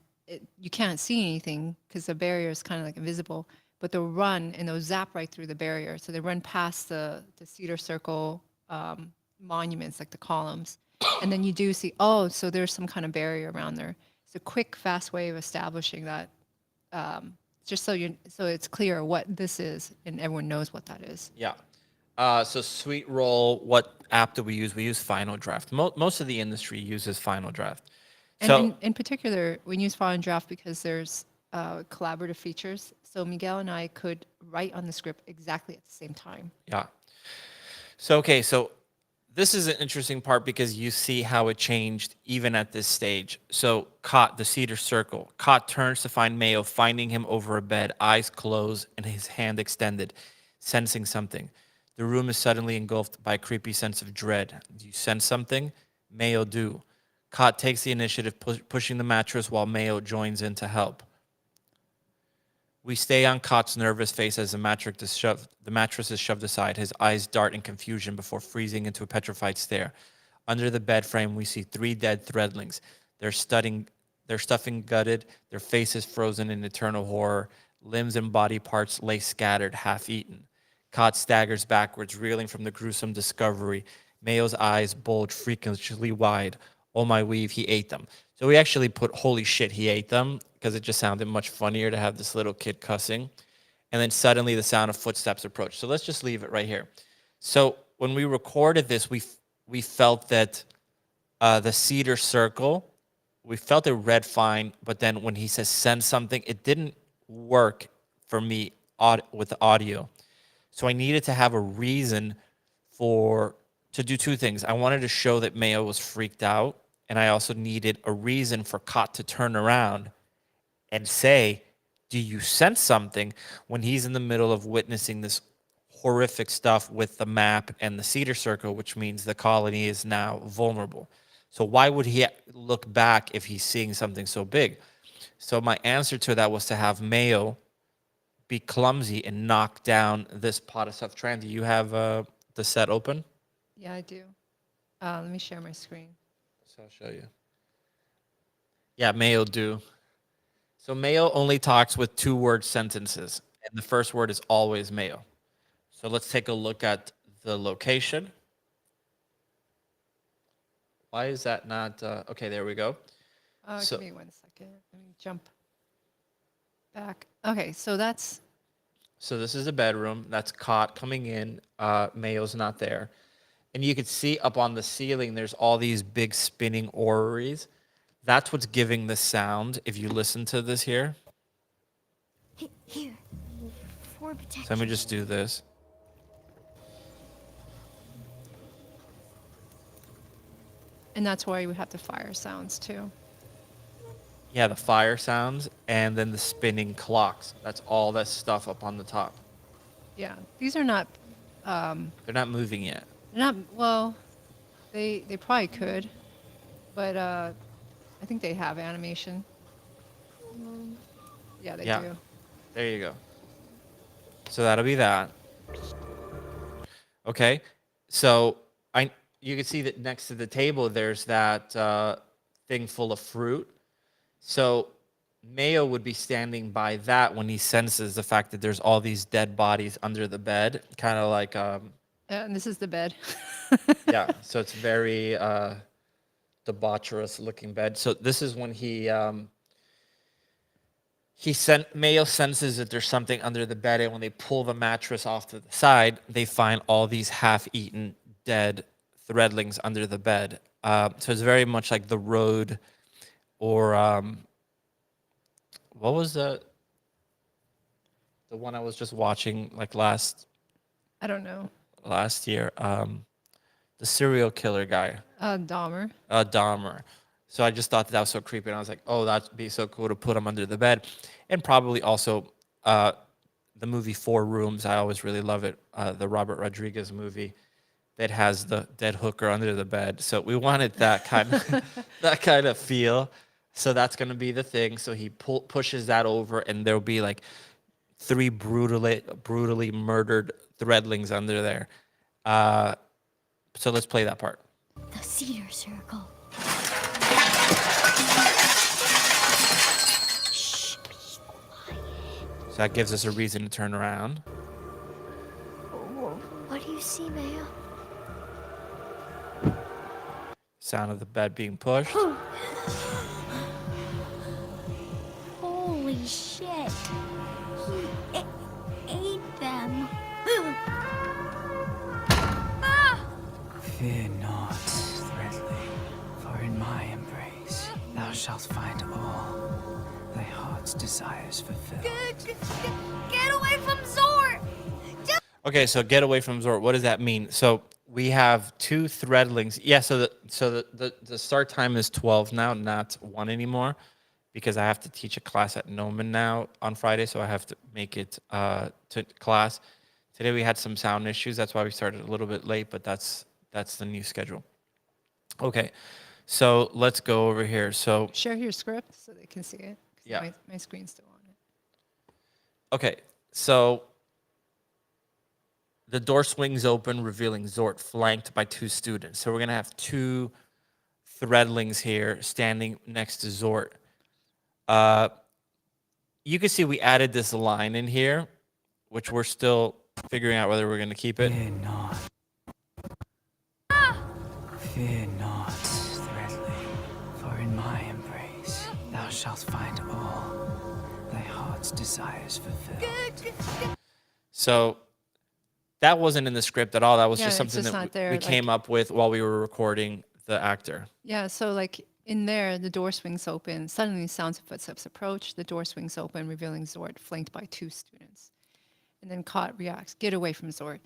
you can't see anything because the barrier is kind of like invisible, but they'll run and they'll zap right through the barrier. So they run past the cedar circle monuments, like the columns. And then you do see, oh, so there's some kind of barrier around there. It's a quick, fast way of establishing that, just so it's clear what this is and everyone knows what that is. Yeah. So Sweet Roll, what app do we use? We use Final Draft. Most of the industry uses Final Draft. And So in particular, we use File and Draft because there's collaborative features. So Miguel and I could write on the script exactly at the same time. yeah. So this is an interesting part because you see how it changed even at this stage. So Cott, the cedar circle. Cott turns to find Mayo, finding him over a bed, eyes closed and his hand extended, sensing something. The room is suddenly engulfed by a creepy sense of dread. Do you sense something? Mayo do. Cott takes the initiative, pushing the mattress while Mayo joins in to help. We stay on Cott's nervous face as the mattress is shoved aside. His eyes dart in confusion before freezing into a petrified stare. Under the bed frame, we see 3 dead Threadlings. Their stuffing gutted, their faces frozen in eternal horror. Limbs and body parts lay scattered, half-eaten. Cott staggers backwards, reeling from the gruesome discovery. Mayo's eyes bulge freakishly wide. Oh my weave, he ate them. So we actually put holy shit, he ate them, because it just sounded much funnier to have this little kid cussing. And then suddenly the sound of footsteps approach. So let's just leave it right here. So when we recorded this, we felt that the cedar circle, we felt it read fine, but then when he says send something, it didn't work for me with the audio. So I needed to have a reason to do 2 things. I wanted to show that Mayo was freaked out, and I also needed a reason for Cott to turn around and say, do you sense something, when he's in the middle of witnessing this horrific stuff with the map and the cedar circle, which means the colony is now vulnerable. So why would he look back if he's seeing something so big? So my answer to that was to have Mayo be clumsy and knock down this pot of stuff. Tran, do you have the set open? Yeah, I do. Let me share my screen. So I'll show you. Yeah, Mayo do. So Mayo only talks with 2-word sentences, and the first word is always Mayo. So let's take a look at the location. Why is that not? Okay, there we go. So- Give me 1 second. Let me jump back. Okay, so that's So this is a bedroom. That's Cott coming in. Mayo's not there. And you could see up on the ceiling, there's all these big spinning orreries. That's what's giving the sound. If you listen to this here. Here. For protection. So let me just do this. and that's why we have the fire sounds too. Yeah, the fire sounds and then the spinning clocks. That's all that stuff up on the top. Yeah, these are not. They're not moving yet. They're not well. They probably could, but I think they have animation. Yeah, they Yeah. do. There you go. So that'll be that. Okay. So you can see that next to the table there's that thing full of fruit. So Mayo would be standing by that when he senses the fact that there's all these dead bodies under the bed, kind of like And this is the bed. yeah. So it's very debaucherous looking bed. So this is when Mayo senses that there's something under the bed, and when they pull the mattress off to the side, they find all these half-eaten, dead threadlings under the bed. So it's very much like The Road, or what was the one I was just watching like last I don't know. year? The serial killer guy, Dahmer. Dahmer. So I just thought that was so creepy, and I was like, oh, that'd be so cool to put him under the bed, and probably also the movie Four Rooms. I always really love it, the Robert Rodriguez movie that has the dead hooker under the bed. So we wanted that kind of that kind of feel. So that's gonna be the thing. So he pushes that over, and there'll be like 3 brutally murdered threadlings under there. So let's play that part. The cedar circle. Shh, be quiet. So that gives us a reason to turn around. What do you see, Mayo? Sound of the bed being pushed. Holy shit. He ate them. Fear not, Threadling, for in my embrace thou shalt find all thy heart's desires fulfilled. Get away from Zor! Okay, so get away from Zort. What does that mean? So we have 2 threadlings. Yeah, so the start time is 12 now, not 1 anymore, because I have to teach a class at Gnomon now on Friday, so I have to make it to class. Today we had some sound issues. That's why we started a little bit late, but that's the new schedule. Okay, so let's go over here. So Share your script so they can see it. 'Cause Yeah. My screen's still on it. okay, so the door swings open, revealing Zort flanked by 2 students. So we're gonna have 2 threadlings here standing next to Zort. You can see we added this line in here, which we're still figuring out whether we're gonna keep it. Fear not. Fear not, Threadling, for in my embrace thou shalt find all thy heart's desires fulfilled. So that wasn't in the script at all. That was Yeah, just it's something just that not there, we like- came up with while we were recording the actor. Yeah, so like in there, the door swings open. Suddenly, sounds of footsteps approach. The door swings open, revealing Zord flanked by 2 students. And then Kot reacts, "Get away from Zord."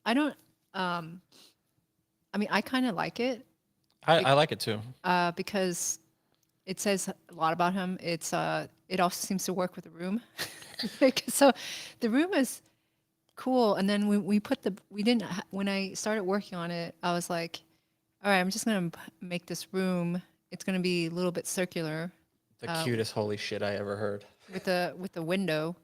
I don't. I mean, I kind of like it I like it too. because it says a lot about him. It also seems to work with the room. So the room is cool. And then when I started working on it, I was like, all right, I'm just gonna make this room. It's gonna be a little bit circular The cutest holy shit I ever heard. with the window.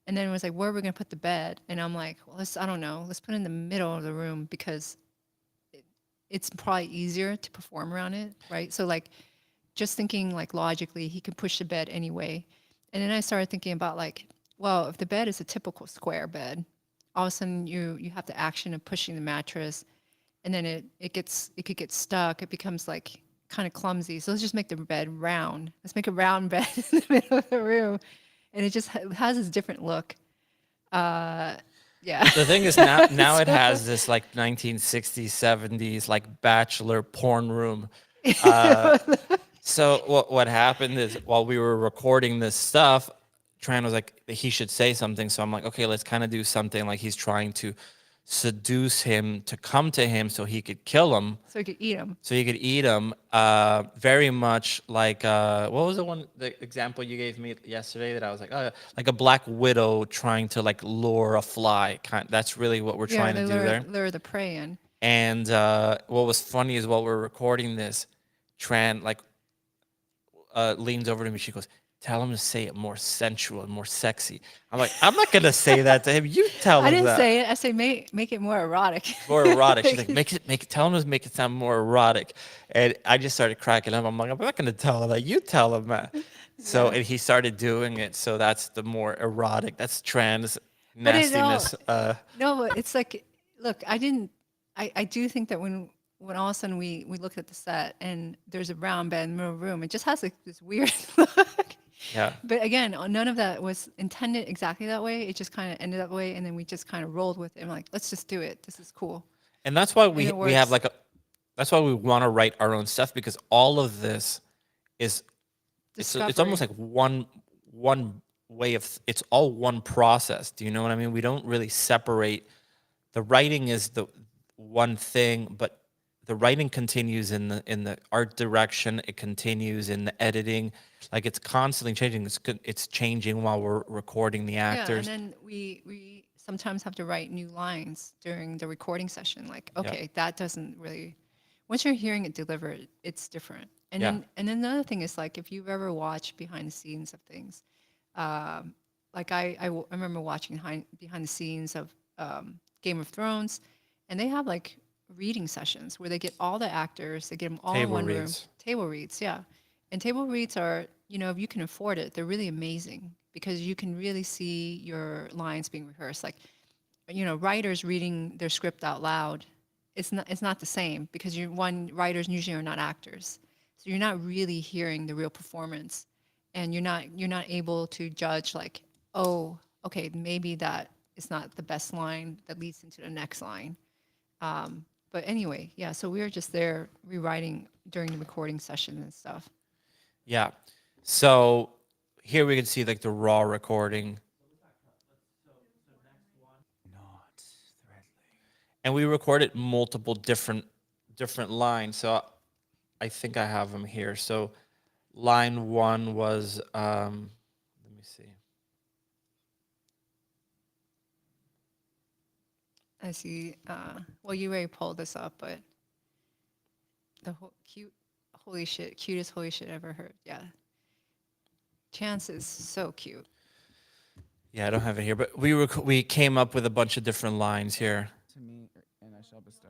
And then it was like, where are we gonna put the bed? And I'm like, well, I don't know. Let's put it in the middle of the room because it's probably easier to perform around it, right? So like, just thinking like logically, he could push the bed anyway. And then I started thinking about like, well, if the bed is a typical square bed, all of a sudden you have the action of pushing the mattress, and then it could get stuck. It becomes like kind of clumsy. So let's just make the bed round. Let's make a round bed in the middle of the room, and it just has this different look. Yeah. The thing is now it has this like 1960s, 70s like bachelor porn room. So what happened is while we were recording this stuff, Tran was like, he should say something. So I'm like, okay, let's kind of do something like he's trying to seduce him to come to him so he could kill him. So you could eat them. So he could eat him. Very much like what was the example you gave me yesterday that I was like, oh, like a black widow trying to like lure a fly. That's really what we're trying to do there. Lure the prey in. And what was funny is while we're recording this, Tran like leans over to me. She goes, tell him to say it more sensual and more sexy. I'm like, I'm not gonna say that to him. You tell him I didn't that. say it. I say make it more erotic. More erotic. She's like, make it, tell him to make it sound more erotic. And I just started cracking up. I'm like, I'm not gonna tell him that. You tell him that. So, Yeah. and he started doing it. So that's the more erotic. That's trans But it all- nastiness. No, but it's like, look, I do think that when all of a sudden we look at the set and there's a brown bed in the middle of the room, it just has like this weird look. Yeah. But again, none of that was intended exactly that way. It just kind of ended that way, and then we just kind of rolled with it. And like, let's just do it. This is cool. And that's why it we have works. like that's why we want to write our own stuff, because all of this is it's almost Discovery. like one way of, it's all one process. Do you know what I mean? We don't really separate. The writing is the one thing, but the writing continues in the art direction. It continues in the editing. Like, it's constantly changing. It's changing while we're recording the actors. Yeah, and then we sometimes have to write new lines during the recording session. Like, okay, that doesn't really. Once you're hearing it delivered, it's different. And Yeah. then another thing is, like, if you've ever watched behind the scenes of things, like I remember watching behind the scenes of Game of Thrones, and they have like reading sessions where they get all the actors, they get them all in Table one room. reads. Table reads, yeah. And table reads are, if you can afford it, they're really amazing because you can really see your lines being rehearsed. Like, writers reading their script out loud, it's not the same because writers usually are not actors. So you're not really hearing the real performance, and you're not able to judge like, oh, okay, maybe that is not the best line that leads into the next line. But anyway, yeah, so we were just there rewriting during the recording session and stuff. Yeah. So here we can see like the raw recording. Not Threadling. And we recorded multiple different lines. So I think I have them here. So line 1 was let me see. I see. Well, you already pulled this up, but the cutest holy shit ever heard. Yeah, Chance is so cute. Yeah, I don't have it here, but we came up with a bunch of different lines here. To me, and I shall bestow.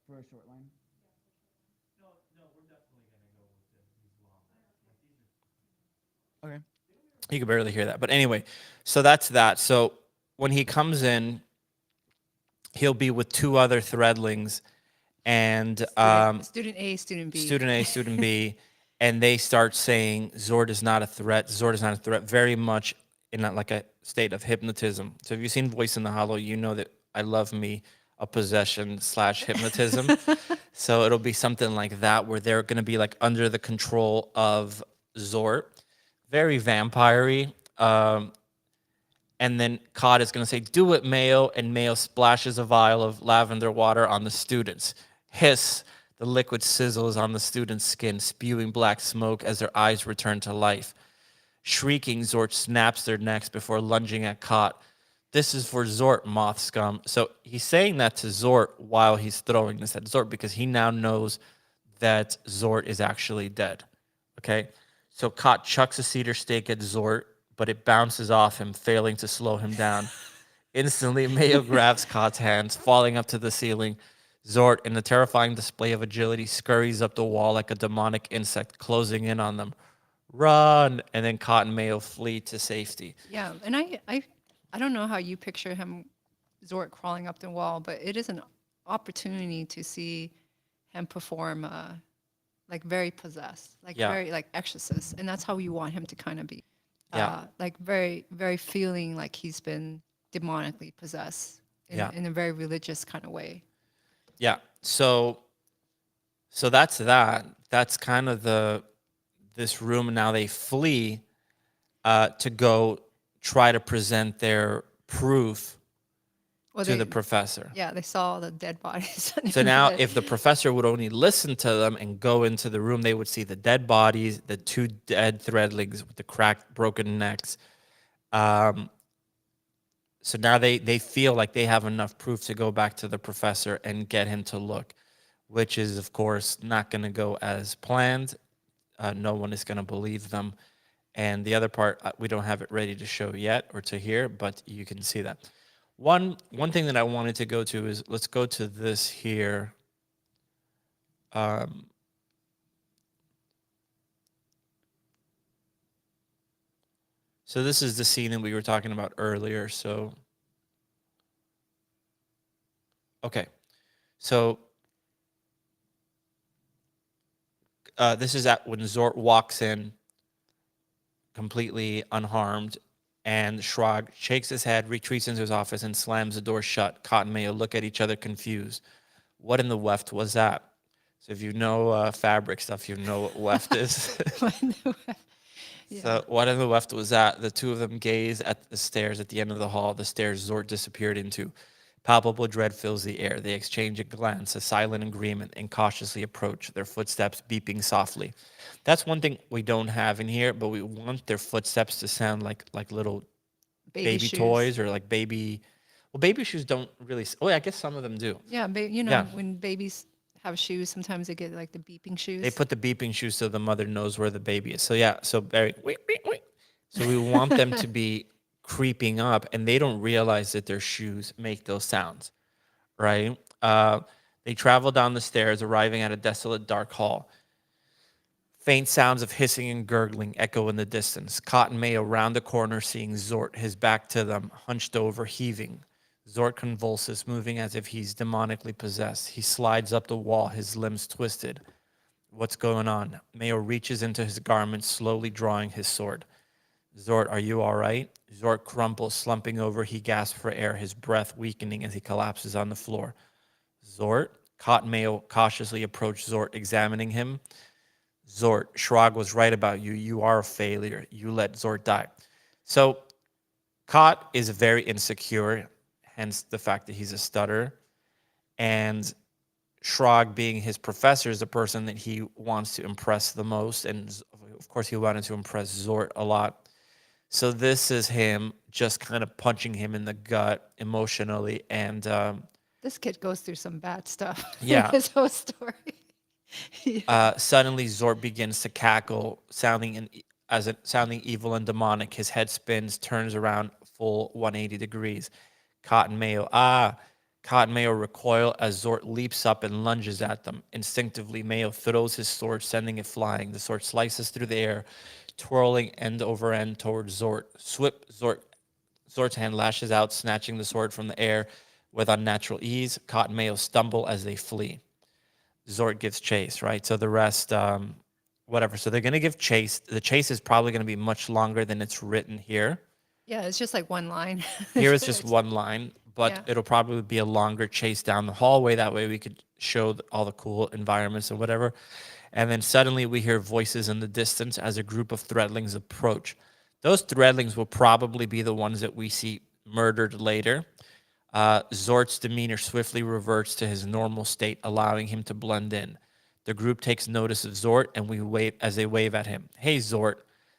For a short line. Okay. You can barely hear that. But anyway, so that's that. So when he comes in, he'll be with 2 other Threadlings, and Student A, student B. student A, student B, and they start saying Zord is not a threat. Zord is not a threat. Very much in like a state of hypnotism. So if you've seen Voice in the Hollow, you know that I love me a possession / hypnotism. So it'll be something like that, where they're going to be like under the control of Zord. Very vampire-y. And then Cod is going to say, "Do it, Mayo." And Mayo splashes a vial of lavender water on the students. Hiss. The liquid sizzles on the students' skin, spewing black smoke as their eyes return to life. Shrieking, Zort snaps their necks before lunging at Cod. "This is for Zort, moth scum." So he's saying that to Zort while he's throwing this at Zort, because he now knows that Zort is actually dead. Okay? So Cod chucks a cedar stake at Zort, but it bounces off him, failing to slow him down. Instantly, Mayo grabs Cod's hands, falling up to the ceiling. Zort, in a terrifying display of agility, scurries up the wall like a demonic insect, closing in on them. "Run!" And then Cod and Mayo flee to safety. Yeah, and I don't know how you picture him, Zort crawling up the wall, but it is an opportunity to see him perform like very possessed, like Yeah. very like exorcist, and that's how you want him to kind of be. Yeah. Like very very feeling like he's been demonically possessed in a very religious kind of way. Yeah. So that's that. That's kind of this room. Now they flee to go try to present their proof Well, to the professor. Yeah, they saw the dead bodies. So now, if the professor would only listen to them and go into the room, they would see the dead bodies, the 2 dead Threadlings with the cracked, broken necks. So now they feel like they have enough proof to go back to the professor and get him to look, which is, of course, not going to go as planned. no one is going to believe them. And the other part, we don't have it ready to show yet or to hear, but you can see that. One thing that I wanted to go to is, let's go to this here. So this is the scene that we were talking about earlier. So, okay. So this is when Zort walks in completely unharmed, and Shrog shakes his head, retreats into his office, and slams the door shut. Cotton and Mayo look at each other confused. What in the weft was that? So if you know fabric stuff, you know what weft is. So what in the weft was that? The two of them gaze at the stairs at the end of the hall, the stairs Zort disappeared into. Palpable dread fills the air. They exchange a glance, a silent agreement, and cautiously approach, their footsteps beeping softly. That's one thing we don't have in here, but we want their footsteps to sound like little baby shoes. toys, or like baby. Well, baby shoes don't really. Oh, yeah, I guess some of them do. Yeah, you know, Yeah. when babies have shoes, sometimes they get like the beeping shoes. They put the beeping shoes so the mother knows where the baby is. So yeah, so very. So we want them to be creeping up, and they don't realize that their shoes make those sounds, right? They travel down the stairs, arriving at a desolate, dark hall. Faint sounds of hissing and gurgling echo in the distance. Cotton Mayo round the corner, seeing Zort, his back to them, hunched over, heaving. Zort convulses, moving as if he's demonically possessed. He slides up the wall, his limbs twisted. What's going on? Mayo reaches into his garment, slowly drawing his sword. Zort, are you all right? Zort crumples, slumping over. He gasps for air, his breath weakening as he collapses on the floor. Zort? Cotton Mayo cautiously approached Zort, examining him. Zort, Shrog was right about you. You are a failure. You let Zort die. So, Kot is very insecure, hence the fact that he's a stutterer. And Shrog, being his professor, is the person that he wants to impress the most. And of course, he wanted to impress Zort a lot. So this is him just kind of punching him in the gut emotionally. And this kid goes through some bad stuff. Yeah. In his whole story. Yeah. Suddenly, Zort begins to cackle, sounding evil and demonic. His head spins, turns around full 180 degrees. Cotton Mayo recoil as Zort leaps up and lunges at them. Instinctively, Mayo throws his sword, sending it flying. The sword slices through the air, twirling end over end towards Zort. Zort's hand lashes out, snatching the sword from the air with unnatural ease. Cotton Mayo stumble as they flee. Zort gives chase, right? So the rest, whatever. So they're going to give chase. The chase is probably going to be much longer than it's written here. Yeah, it's just like one line. Here it's just one line, but Yeah. it'll probably be a longer chase down the hallway. That way we could show all the cool environments or whatever. And then suddenly we hear voices in the distance as a group of Threadlings approach. Those Threadlings will probably be the ones that we see murdered later. Zort's demeanor swiftly reverts to his normal state, allowing him to blend in. The group takes notice of Zort, and we wave as they wave at him. Hey, Zort.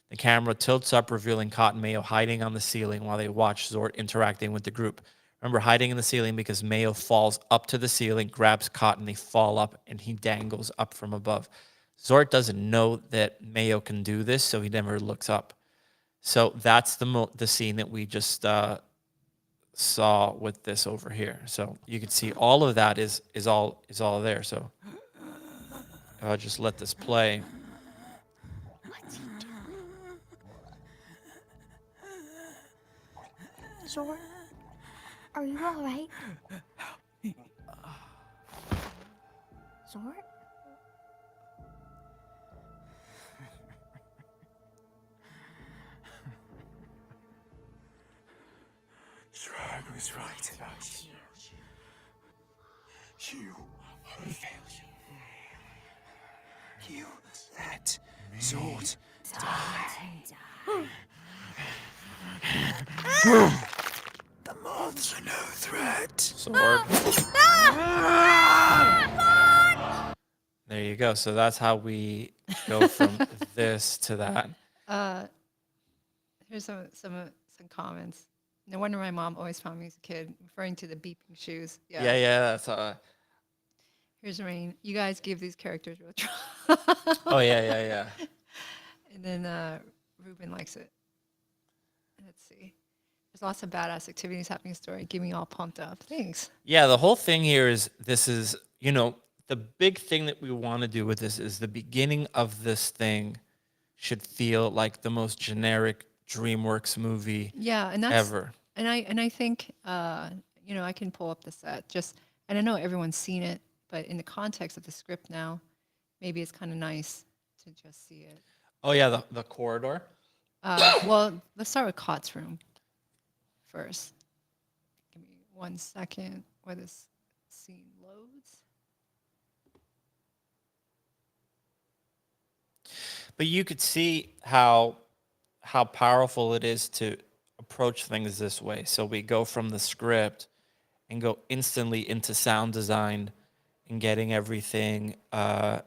The camera tilts up, revealing Cotton Mayo hiding on the ceiling while they watch Zort interacting with the group. Remember, hiding in the ceiling because Mayo falls up to the ceiling, grabs Cotton, they fall up, and he dangles up from above. Zort doesn't know that Mayo can do this, so he never looks up. So that's the scene that we just saw with this over here. So you can see all of that is all there. So I'll just let this play. Zort, are you all right? Zort? Shrag was right about you. You are a failure. You let Zord die. The moths are no threat. Sword. There you go. So that's how we go from this to that. Here's some comments. No wonder my mom always found me as a kid, referring to the beeping shoes. Yeah. That's Here's Rain. You guys give these characters real trouble. Oh yeah. And then Ruben likes it. Let's see. There's lots of badass activities happening in the story. Get me all pumped up. Thanks. Yeah, the whole thing here is this is, the big thing that we want to do with this is the beginning of this thing should feel like the most generic DreamWorks movie Yeah, and that's ever. and I think I can pull up the set just and I know everyone's seen it, but in the context of the script now, maybe it's kind of nice to just see it. Oh yeah, the corridor. Well, let's start with Cott's room first. Give me 1 second while this scene loads. But you could see how powerful it is to approach things this way. So we go from the script and go instantly into sound design and getting everything to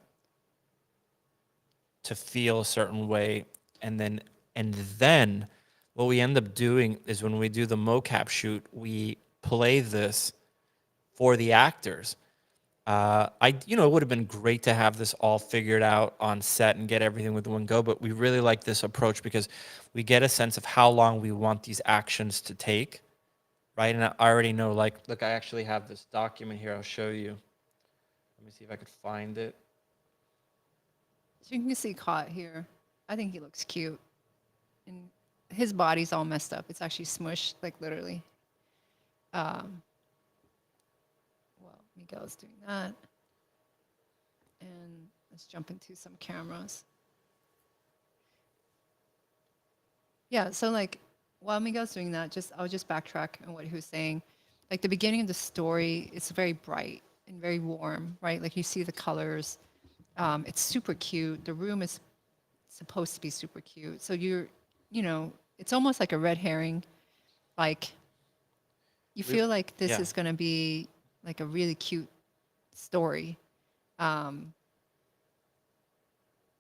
feel a certain way, and then what we end up doing is when we do the mocap shoot, we play this for the actors. It would have been great to have this all figured out on set and get everything with one go, but we really like this approach because we get a sense of how long we want these actions to take, right? And I already know, look, I actually have this document here. I'll show you. Let me see if I could find it. So you can see Cott here. I think he looks cute. And his body's all messed up. It's actually smushed, like literally. Well, Miguel's doing that. And let's jump into some cameras. Yeah, so while Miguel's doing that, I'll just backtrack on what he was saying. Like the beginning of the story, it's very bright and very warm, right? Like you see the colors. It's super cute. The room is supposed to be super cute. So it's almost like a red herring. Like you feel like this yeah. is going to be like a really cute story. And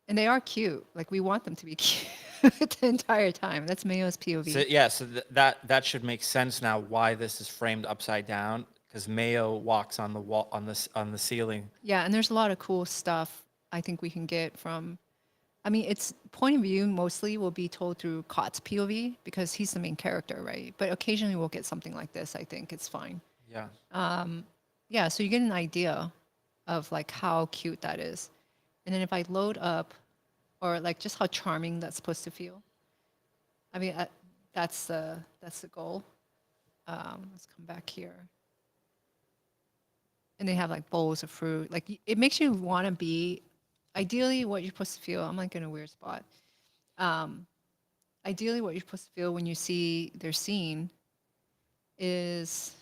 they are cute. Like we want them to be cute the entire time. That's Mayo's POV. So yeah, so that should make sense now why this is framed upside down, because Mayo walks on the wall on the ceiling. Yeah, and there's a lot of cool stuff I think we can get from. I mean, its point of view mostly will be told through Cott's POV because he's the main character, right? But occasionally we'll get something like this. I think it's fine. Yeah. Yeah, so you get an idea of like how cute that is, and then if I load up, or like just how charming that's supposed to feel. I mean, that's the goal. Let's come back here. And they have like bowls of fruit. Like it makes you want to be, ideally what you're supposed to feel. I'm like in a weird spot. Ideally what you're supposed to feel when you see their scene is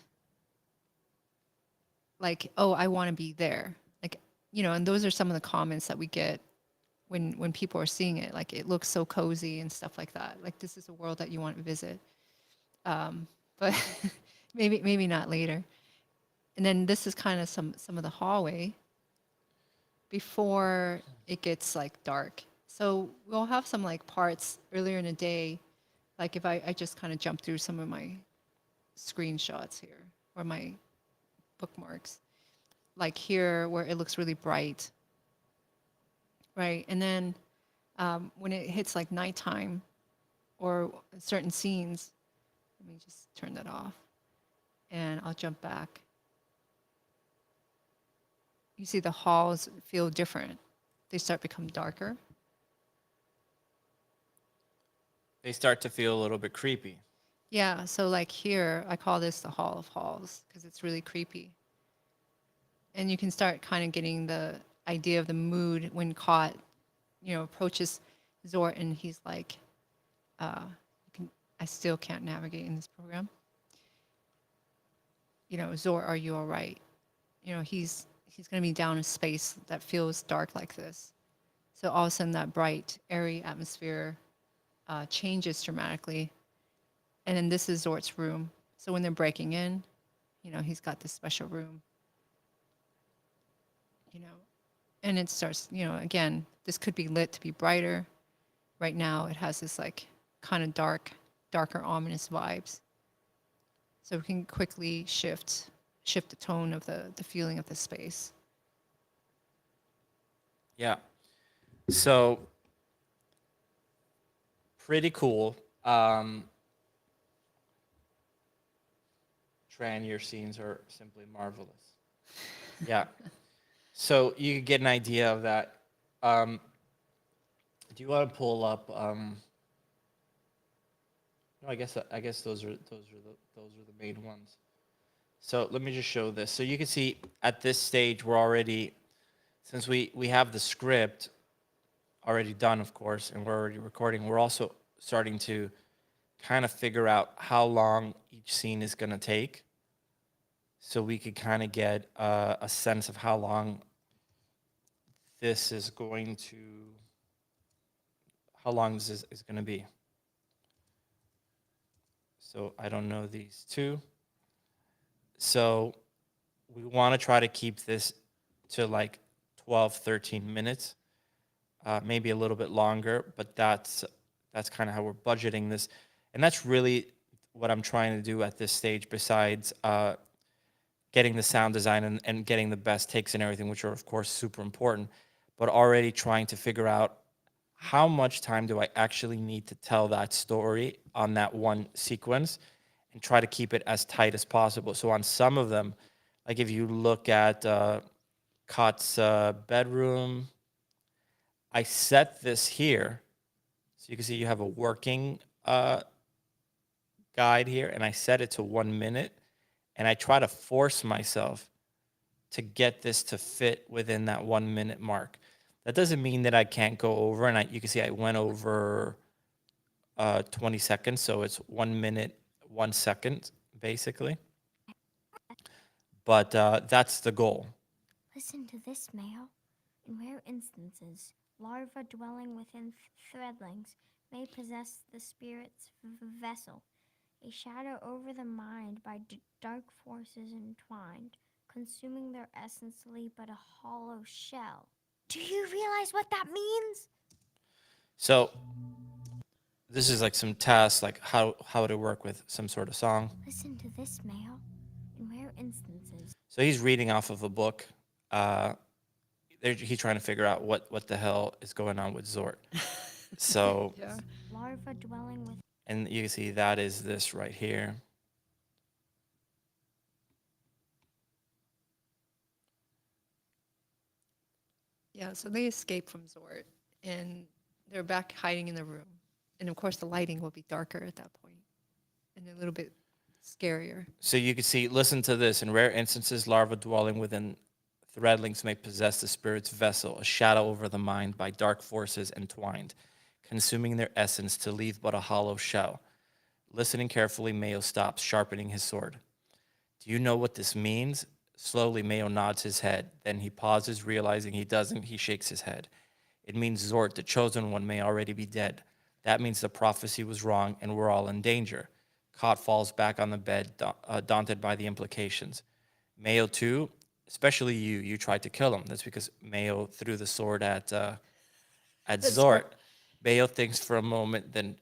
like, oh, I want to be there. Like, and those are some of the comments that we get when people are seeing it. Like it looks so cozy and stuff like that. Like this is a world that you want to visit. But maybe not later. And then this is kind of some of the hallway before it gets like dark. So we'll have some like parts earlier in the day. Like if I just kind of jump through some of my screenshots here or my bookmarks, like here where it looks really bright, right? And then when it hits like nighttime or certain scenes, let me just turn that off and I'll jump back. You see the halls feel different. They start to become darker. They start to feel a little bit creepy. Yeah, so like here, I call this the Hall of Halls because it's really creepy. And you can start kind of getting the idea of the mood when Cott, approaches Zort and he's like, I still can't navigate in this program. Zort, are you all right? He's going to be down in space that feels dark like this. So all of a sudden that bright, airy atmosphere changes dramatically. And then this is Zort's room. So when they're breaking in, he's got this special room. And it starts, again, this could be lit to be brighter. Right now it has this like kind of darker, ominous vibes. So we can quickly shift the tone of the feeling of the space. Yeah. So pretty cool. Tran, your scenes are simply marvelous. Yeah. So you can get an idea of that. Do you want to pull up? No, I guess those are the main ones. So let me just show this. So you can see at this stage we're already, since we have the script already done, of course, and we're already recording. We're also starting to kind of figure out how long each scene is going to take, so we could kind of get a sense of how long this is going to, how long this is going to be. So I don't know these two. So we want to try to keep this to like 12, 13 minutes, maybe a little bit longer, but that's kind of how we're budgeting this. And that's really what I'm trying to do at this stage, besides getting the sound design and getting the best takes and everything, which are, of course, super important, but already trying to figure out how much time do I actually need to tell that story on that one sequence, and try to keep it as tight as possible. So on some of them, like if you look at Kot's bedroom, I set this here. So you can see you have a working guide here, and I set it to 1 minute, and I try to force myself to get this to fit within that 1 minute mark. That doesn't mean that I can't go over, and you can see I went over 20 seconds, so it's 1 minute, 1 second, basically. But that's the goal. Listen to this, Mayo. In rare instances, larvae dwelling within threadlings may possess the spirit's vessel, a shadow over the mind by dark forces entwined, consuming their essence to leave but a hollow shell. Do you realize what that means? So this is like some tasks, like how to work with some sort of song. Listen to this, Mayo. In rare instances. So he's reading off of a book. He's trying to figure out what the hell is going on with Zort. So Yeah. Larva dwelling with. And you can see that is this right here. Yeah, so they escape from Zort and they're back hiding in the room. And of course, the lighting will be darker at that point and a little bit scarier. So you can see, listen to this. In rare instances, larvae dwelling within threadlings may possess the spirit's vessel, a shadow over the mind by dark forces entwined, consuming their essence to leave but a hollow shell. Listening carefully, Mayo stops, sharpening his sword. Do you know what this means? Slowly, Mayo nods his head. Then he pauses, realizing he doesn't. He shakes his head. It means Zort, the chosen one, may already be dead. That means the prophecy was wrong and we're all in danger. Kot falls back on the bed, daunted by the implications. Mayo, too, especially you tried to kill him. That's because Mayo threw the sword at Zort. Mayo thinks for a moment, then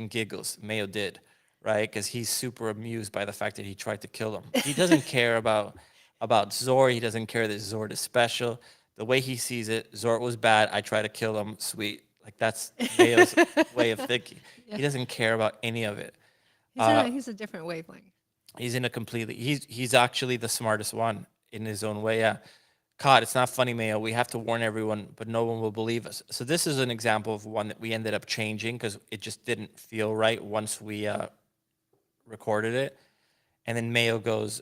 giggles. Mayo did, right? Because he's super amused by the fact that he tried to kill him. He doesn't care about Zort. He doesn't care that Zort is special. The way he sees it, Zort was bad. I try to kill him. Sweet. Like, that's Mayo's way of thinking. Yeah. He doesn't care about any of it. He's a different wavelength. He's in a completely. He's actually the smartest one in his own way. Yeah. God, it's not funny, Mayo. We have to warn everyone, but no one will believe us. So this is an example of one that we ended up changing because it just didn't feel right once we recorded it. And then Mayo goes,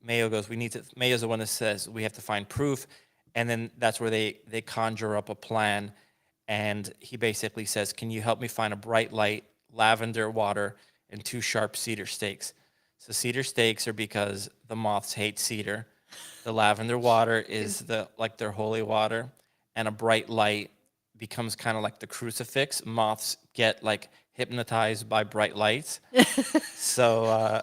we need to. Mayo's the one that says we have to find proof, and then that's where they conjure up a plan, and he basically says, "Can you help me find a bright light, lavender water, and 2 sharp cedar stakes?" So cedar stakes are because the moths hate cedar. The lavender water is their holy water, and a bright light becomes kind of like the crucifix. Moths get like hypnotized by bright lights, so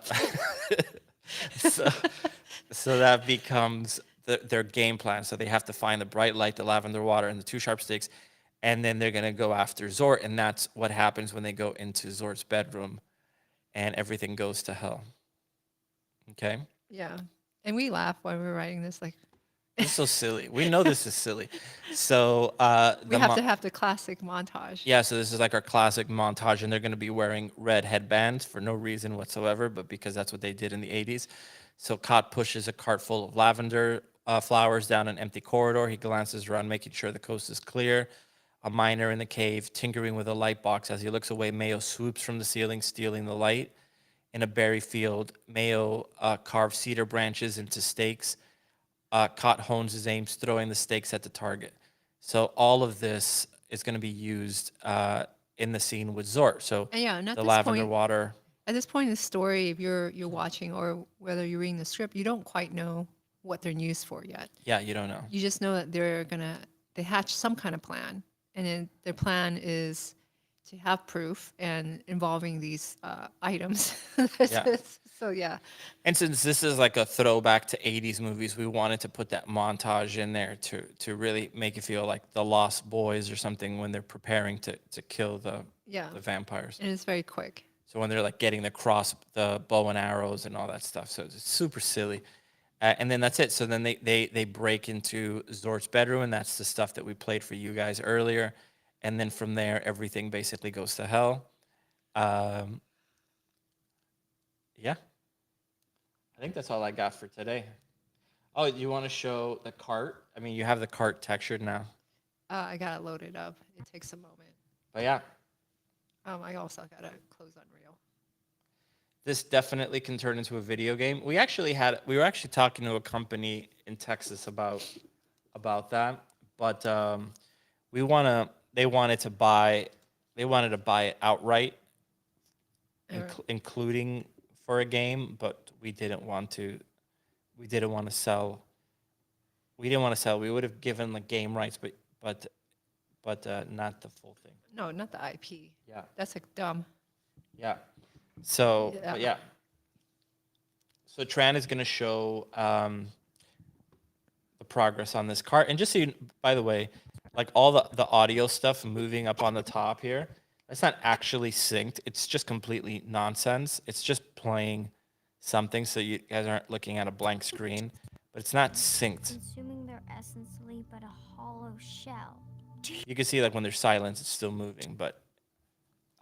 so that becomes their game plan. So they have to find the bright light, the lavender water, and the 2 sharp stakes, and then they're gonna go after Zort, and that's what happens when they go into Zort's bedroom, and everything goes to hell. Okay. Yeah. And we laugh while we were writing this, like, This is so silly. We know this is silly. So We have to have the classic montage. yeah, so this is like our classic montage, and they're going to be wearing red headbands for no reason whatsoever, but because that's what they did in the 80s. So Cott pushes a cart full of lavender flowers down an empty corridor. He glances around, making sure the coast is clear. A miner in the cave, tinkering with a light box. As he looks away, Mayo swoops from the ceiling, stealing the light. In a berry field, Mayo carves cedar branches into stakes. Cott hones his aims, throwing the stakes at the target. So all of this is going to be used in the scene with Zort. So And yeah, and at the this lavender point, water. at this point in the story, if you're watching or whether you're reading the script, you don't quite know what they're used for yet. Yeah, you don't know. You just know that they hatch some kind of plan, and then their plan is to have proof and involving these items. Yeah. So yeah, And since this is like a throwback to 80s movies, we wanted to put that montage in there to really make it feel like the Lost Boys or something when they're preparing to kill yeah, the vampires. and it's very quick. So when they're like getting the bow and arrows and all that stuff. So it's super silly. And then that's it. So then they break into Zort's bedroom, and that's the stuff that we played for you guys earlier. And then from there, everything basically goes to hell. Yeah. I think that's all I got for today. Oh, you want to show the cart? I mean, you have the cart textured now. I got it loaded up. It takes a moment. But yeah, I also got to close Unreal. this definitely can turn into a video game. We were actually talking to a company in Texas about that, but they wanted to buy it outright, including for a game, but we didn't want to sell. We didn't want to sell. We would have given the game rights, but not the full thing. No, not the IP. Yeah. That's like dumb. Yeah. So Yeah. but yeah. So Tran is going to show the progress on this cart, and just so you, by the way, like all the audio stuff moving up on the top here, that's not actually synced. It's just completely nonsense. It's just playing something, so you guys aren't looking at a blank screen, but it's not synced. Consuming their essentially but a hollow shell. You can see like when there's silence, it's still moving, but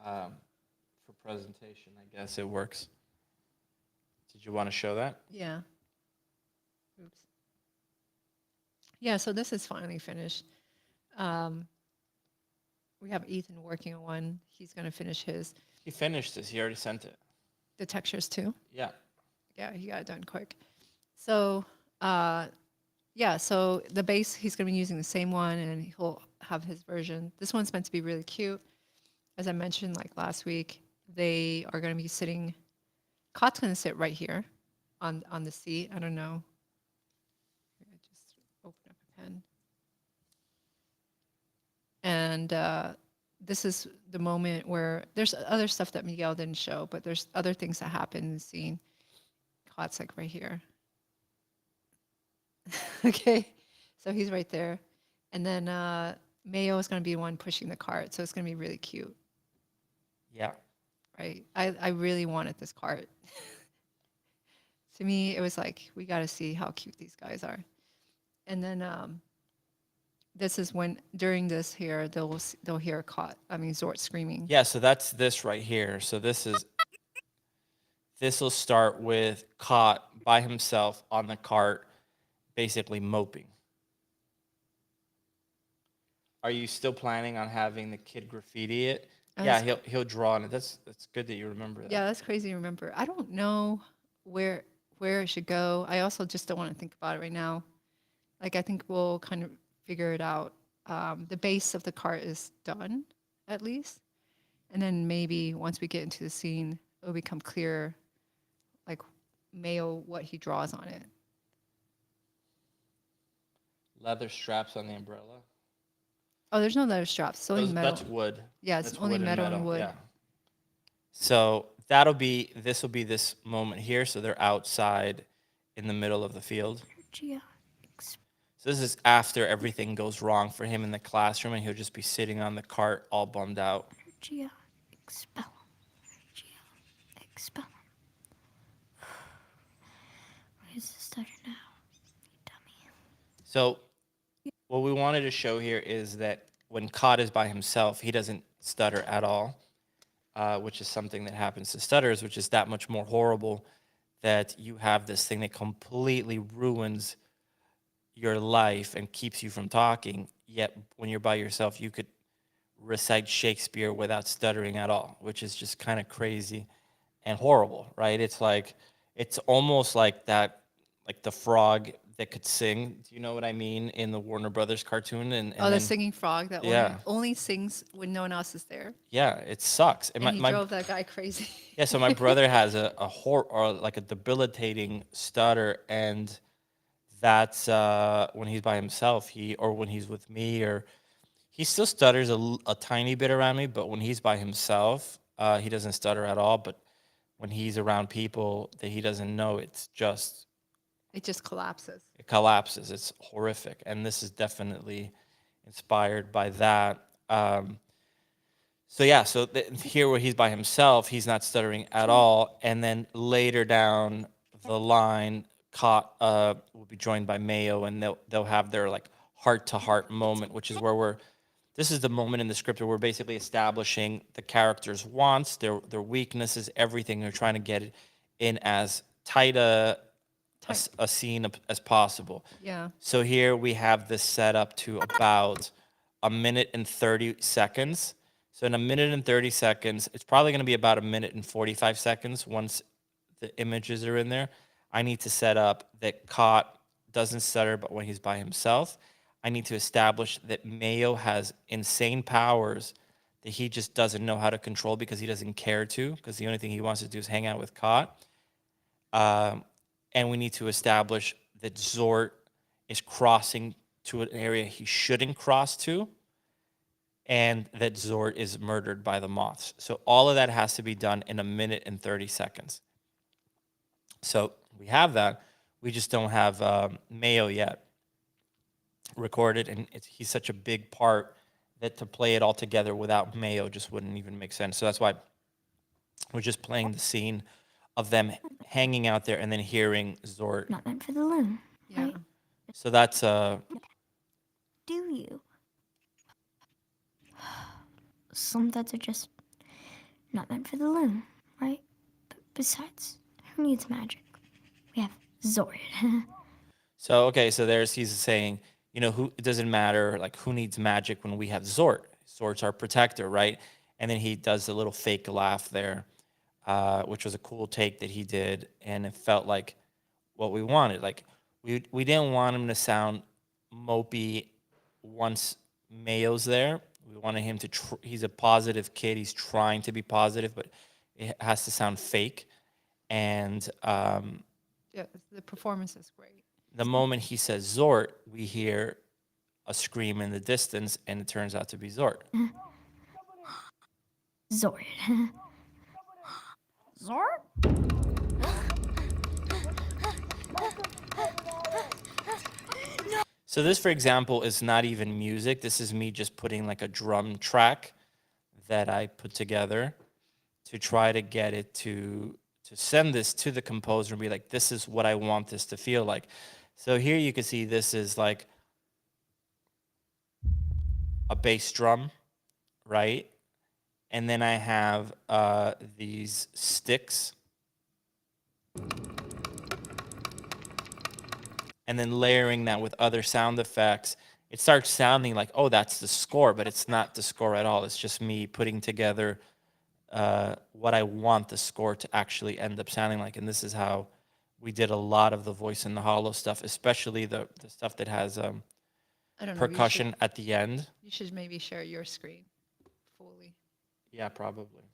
for presentation, I guess it works. Did you want to show that? Yeah. Oops. Yeah, so this is finally finished. We have Ethan working on one. He's going to finish his. He finished this. He already sent it. The textures too. Yeah. Yeah, he got it done quick. So, yeah, so the base, he's going to be using the same one, and he'll have his version. This one's meant to be really cute. As I mentioned, like last week, they are going to be sitting. Cott's going to sit right here on the seat. I don't know. I just open up a pen. And this is the moment where there's other stuff that Miguel didn't show, but there's other things that happen in the scene. Cott's like right here. Okay, so he's right there. And then Mayo is going to be the one pushing the cart, so it's going to be really cute. Yeah. Right? I really wanted this cart. To me, it was like, we got to see how cute these guys are. And then this is when, during this here, they'll hear Zort screaming. Yeah, so that's this right here. So this will start with Cott by himself on the cart, basically moping. Are you still planning on having the kid graffiti it? Yeah, he'll draw on it. That's good that you remember that. Yeah, that's crazy to remember. I don't know where it should go. I also just don't want to think about it right now. Like, I think we'll kind of figure it out. The base of the cart is done, at least. And then maybe once we get into the scene, it'll become clear, like, Mayo, what he draws on it. Leather straps on the umbrella. Oh, there's no leather straps. It's only metal. That's wood. Yeah, it's That's only wood metal and wood. Yeah. So this will be this moment here. So they're outside in the middle of the field. So this is after everything goes wrong for him in the classroom, and he'll just be sitting on the cart all bummed out. Expel. Where's the stutter now? You dummy. So what we wanted to show here is that when Cod is by himself, he doesn't stutter at all, which is something that happens to stutters, which is that much more horrible, that you have this thing that completely ruins your life and keeps you from talking. Yet when you're by yourself, you could recite Shakespeare without stuttering at all, which is just kind of crazy and horrible, right? It's like, it's almost like that, like the frog that could sing. Do you know what I mean? In the Warner Brothers cartoon, and Oh, the then, singing frog that yeah, only sings when no one else is there. yeah, it sucks. And And he drove that guy crazy. yeah, so my brother has or like a debilitating stutter, and that's when he's by himself, or when he's with me, or he still stutters a tiny bit around me, but when he's by himself, he doesn't stutter at all. But when he's around people that he doesn't know, it's just, It just collapses. it collapses. It's horrific. And this is definitely inspired by that. So yeah, so here where he's by himself, he's not stuttering at all. And then later down the line, will be joined by Mayo, and they'll have their like heart to heart moment, which is where this is the moment in the script where we're basically establishing the characters' wants, their weaknesses, everything. They're trying to get it in as tight a scene as possible. Yeah. So here we have this set up to about a minute and 30 seconds. So in a minute and 30 seconds, it's probably going to be about a minute and 45 seconds once the images are in there. I need to set up that Cot doesn't stutter, but when he's by himself. I need to establish that Mayo has insane powers that he just doesn't know how to control because he doesn't care to, because the only thing he wants to do is hang out with Cot. And we need to establish that Zort is crossing to an area he shouldn't cross to, and that Zort is murdered by the moths. So all of that has to be done in a minute and 30 seconds. So we have that. We just don't have Mayo yet recorded, and he's such a big part that to play it all together without Mayo just wouldn't even make sense. So that's why we're just playing the scene of them hanging out there and then hearing Zort. Not meant for the loom, Yeah. right? So that's Do you? Some threads are just not meant for the loom, right? But besides, who needs magic? We have Zord. so okay. So he's saying, who, it doesn't matter, like, who needs magic when we have Zort? Zort's our protector, right? And then he does a little fake laugh there, which was a cool take that he did, and it felt like what we wanted. Like, we didn't want him to sound mopey once Mayo's there. We wanted him to. He's a positive kid. He's trying to be positive, but it has to sound fake. And Yeah, the performance is great. the moment he says Zort, we hear a scream in the distance, and it turns out to be Zort. Zord. Zord? So this, for example, is not even music. This is me just putting like a drum track that I put together to try to get it to send this to the composer and be like, this is what I want this to feel like. So here you can see this is like a bass drum, right? And then I have these sticks. And then layering that with other sound effects, it starts sounding like, oh, that's the score, but it's not the score at all. It's just me putting together what I want the score to actually end up sounding like. And this is how we did a lot of the voice in the hollow stuff, especially the stuff that has I don't know. percussion at the end. You should maybe share your screen fully. Yeah, probably.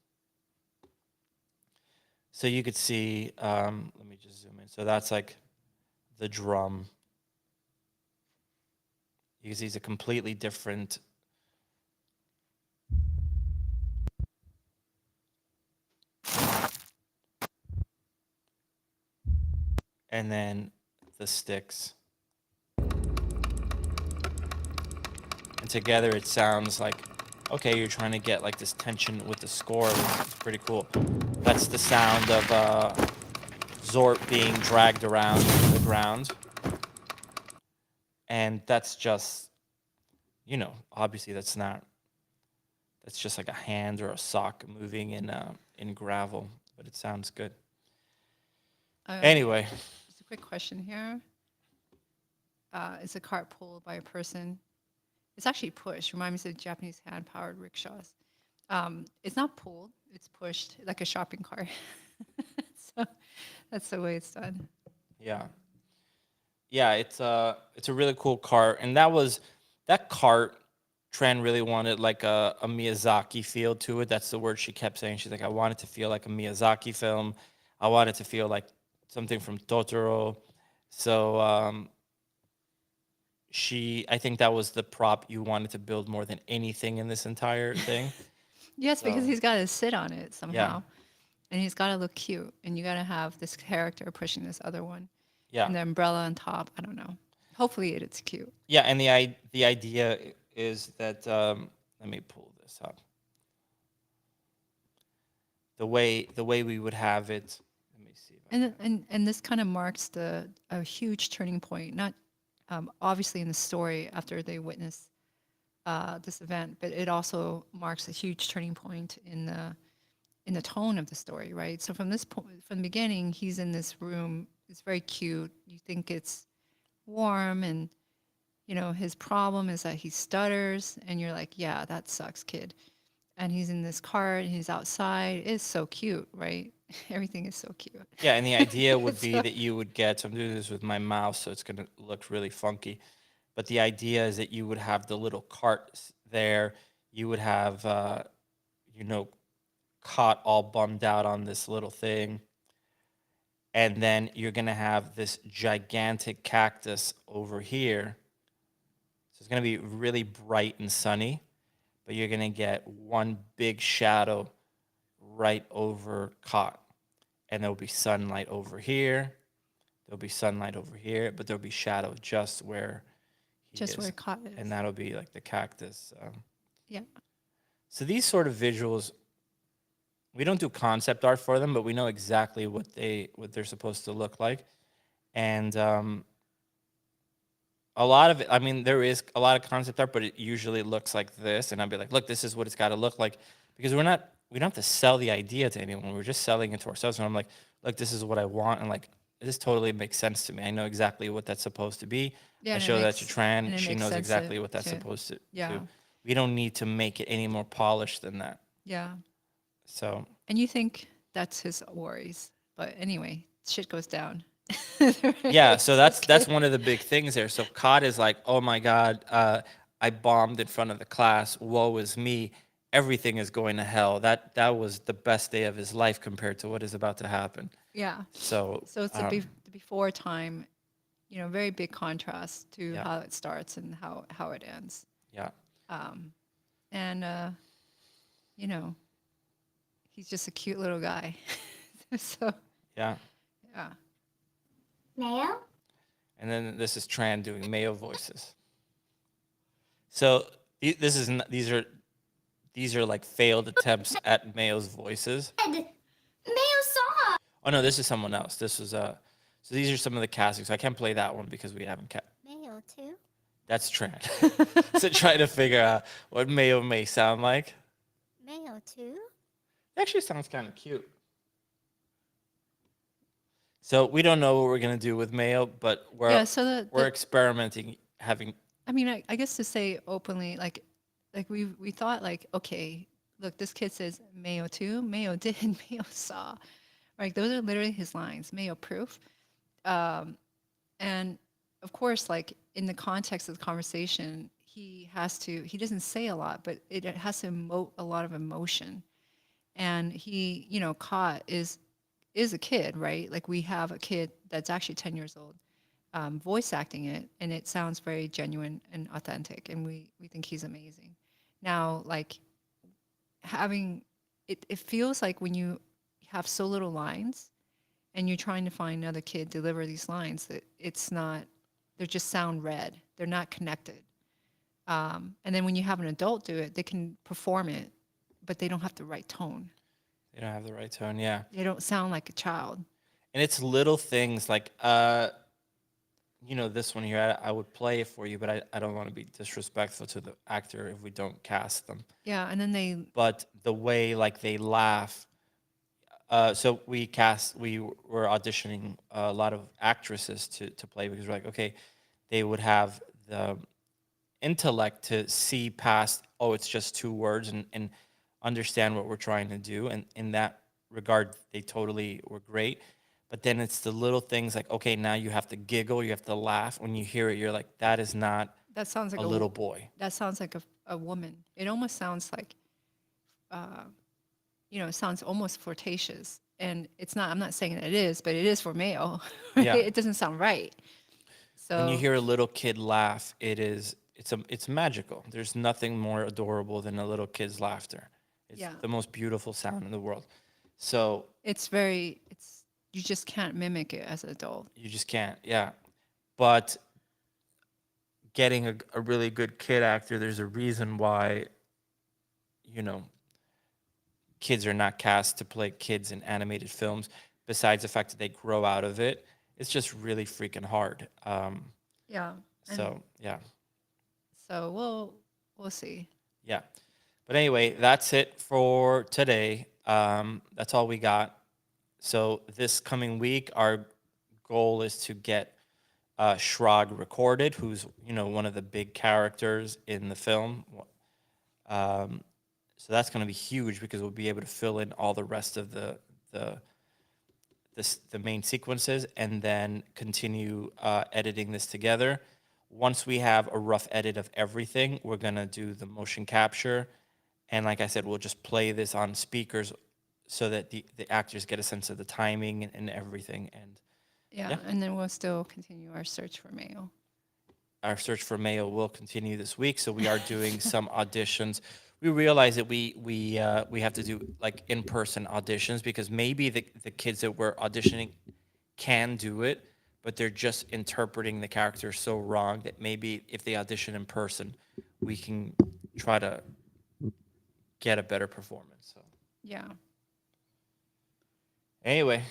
So you could see, let me just zoom in. So that's like the drum. You can see it's a completely different. And then the sticks. And together it sounds like, okay, you're trying to get like this tension with the score. It's pretty cool. That's the sound of Zort being dragged around the ground. And that's just, obviously that's just like a hand or a sock moving in gravel, but it sounds good. Anyway, Just a quick question here. Is a cart pulled by a person? It's actually pushed. Reminds me of Japanese hand-powered rickshaws. It's not pulled; it's pushed like a shopping cart. So that's the way it's done. yeah. Yeah, it's a really cool cart, and that cart. Tran really wanted like a Miyazaki feel to it. That's the word she kept saying. She's like, I want it to feel like a Miyazaki film. I want it to feel like something from Totoro. So I think that was the prop you wanted to build more than anything in this entire thing. Yes, because So, he's got to sit on it somehow, yeah, and he's got to look cute, and you got to have this character pushing this other one, yeah, and the umbrella on top. I don't know. Hopefully, it's cute. yeah. And the idea is that let me pull this up. The way we would have it. Let me see. And this kind of marks a huge turning point, not obviously in the story after they witness this event, but it also marks a huge turning point in the tone of the story, right? So from this point, from the beginning, he's in this room. It's very cute. You think it's warm, and his problem is that he stutters, and you're like, yeah, that sucks, kid. And he's in this cart, and he's outside. It's so cute, right? Everything is so cute. Yeah, and the idea would be So- that you would get. So I'm doing this with my mouse, so it's gonna look really funky. But the idea is that you would have the little cart there. You would have, caught all bummed out on this little thing, and then you're gonna have this gigantic cactus over here. So it's gonna be really bright and sunny, but you're gonna get one big shadow right over caught, and there'll be sunlight over here. There'll be sunlight over here, but there'll be shadow just where he just is. where caught is. And that'll be like the cactus. Yeah. So these sort of visuals, we don't do concept art for them, but we know exactly what they're supposed to look like. And a lot of it, I mean, there is a lot of concept art, but it usually looks like this. And I'll be like, look, this is what it's got to look like, because we don't have to sell the idea to anyone. We're just selling it to ourselves. And I'm like, look, this is what I want, and like, this totally makes sense to me. I know exactly what that's supposed to be. Yeah, I and it show that makes- to Tran. and it She makes knows sense exactly what that's to- supposed to yeah. do. We don't need to make it any more polished than that. Yeah. So And you think that's his worries. But anyway, shit goes down. yeah, so that's one of the big things there. So Cod is like, oh my God, I bombed in front of the class. Woe is me. Everything is going to hell. That was the best day of his life compared to what is about to happen. Yeah. So So it's the before time, very big contrast to Yeah. how it starts and how it ends. yeah, And he's just a cute little guy. So yeah. yeah. Mayo? And then this is Tran doing Mayo voices. So these are like failed attempts at Mayo's voices. Mayo saw! Oh no, this is someone else. This was so these are some of the castings. I can't play that one because we haven't Mayo too? That's Tran. So trying to figure out what Mayo may sound like. Mayo too? It actually sounds kind of cute. So we don't know what we're gonna do with Mayo, but Yeah, so we're experimenting. I mean, I guess to say openly, like we thought like, okay, look, this kid says Mayo too, Mayo did, Mayo saw, right? Those are literally his lines, Mayo proof. And of course, like in the context of the conversation, he doesn't say a lot, but it has to emote a lot of emotion. And he, Caught is a kid, right? Like we have a kid that's actually 10 years old, voice acting it, and it sounds very genuine and authentic, and we think he's amazing. Now, like having it feels like when you have so little lines and you're trying to find another kid deliver these lines, that it's not, they just sound read, they're not connected. And then when you have an adult do it, they can perform it, but they don't have the right tone. They don't have the right tone, yeah. They don't sound like a child. And it's little things like this one here, I would play it for you, but I don't want to be disrespectful to the actor if we don't cast them. Yeah, and then they But the way like they laugh, so we were auditioning a lot of actresses to play because we're like, okay, they would have the intellect to see past, oh, it's just two words, and understand what we're trying to do. And in that regard, they totally were great. But then it's the little things like, okay, now you have to giggle, you have to laugh. When you hear it, you're like, that is not that sounds like a little boy. that sounds like a woman. It almost sounds like it sounds almost flirtatious. And it's not, I'm not saying that it is, but it is for male. Right? Yeah. It doesn't sound right. When you So hear a little kid laugh, it's magical. There's nothing more adorable than a little kid's laughter. It's Yeah. the most beautiful sound in the world. So it's you just can't mimic it as an adult. you just can't, yeah. But getting a really good kid actor, there's a reason why, you know, kids are not cast to play kids in animated films, besides the fact that they grow out of it. It's just really freaking hard. Yeah. And So, yeah. so we'll see. Yeah. But anyway, that's it for today. That's all we got. So this coming week, our goal is to get Shrog recorded, who's one of the big characters in the film. Um, so that's going to be huge because we'll be able to fill in all the rest of the the main sequences and then continue editing this together. Once we have a rough edit of everything, we're going to do the motion capture. And like I said, we'll just play this on speakers so that the actors get a sense of the timing and everything. And Yeah. And then we'll still continue our search for male. our search for male will continue this week. So we are doing some auditions. We realize that we have to do like in-person auditions because maybe the kids that we're auditioning can do it, but they're just interpreting the character so wrong that maybe if they audition in person, we can try to get a better performance. So Yeah. anyway,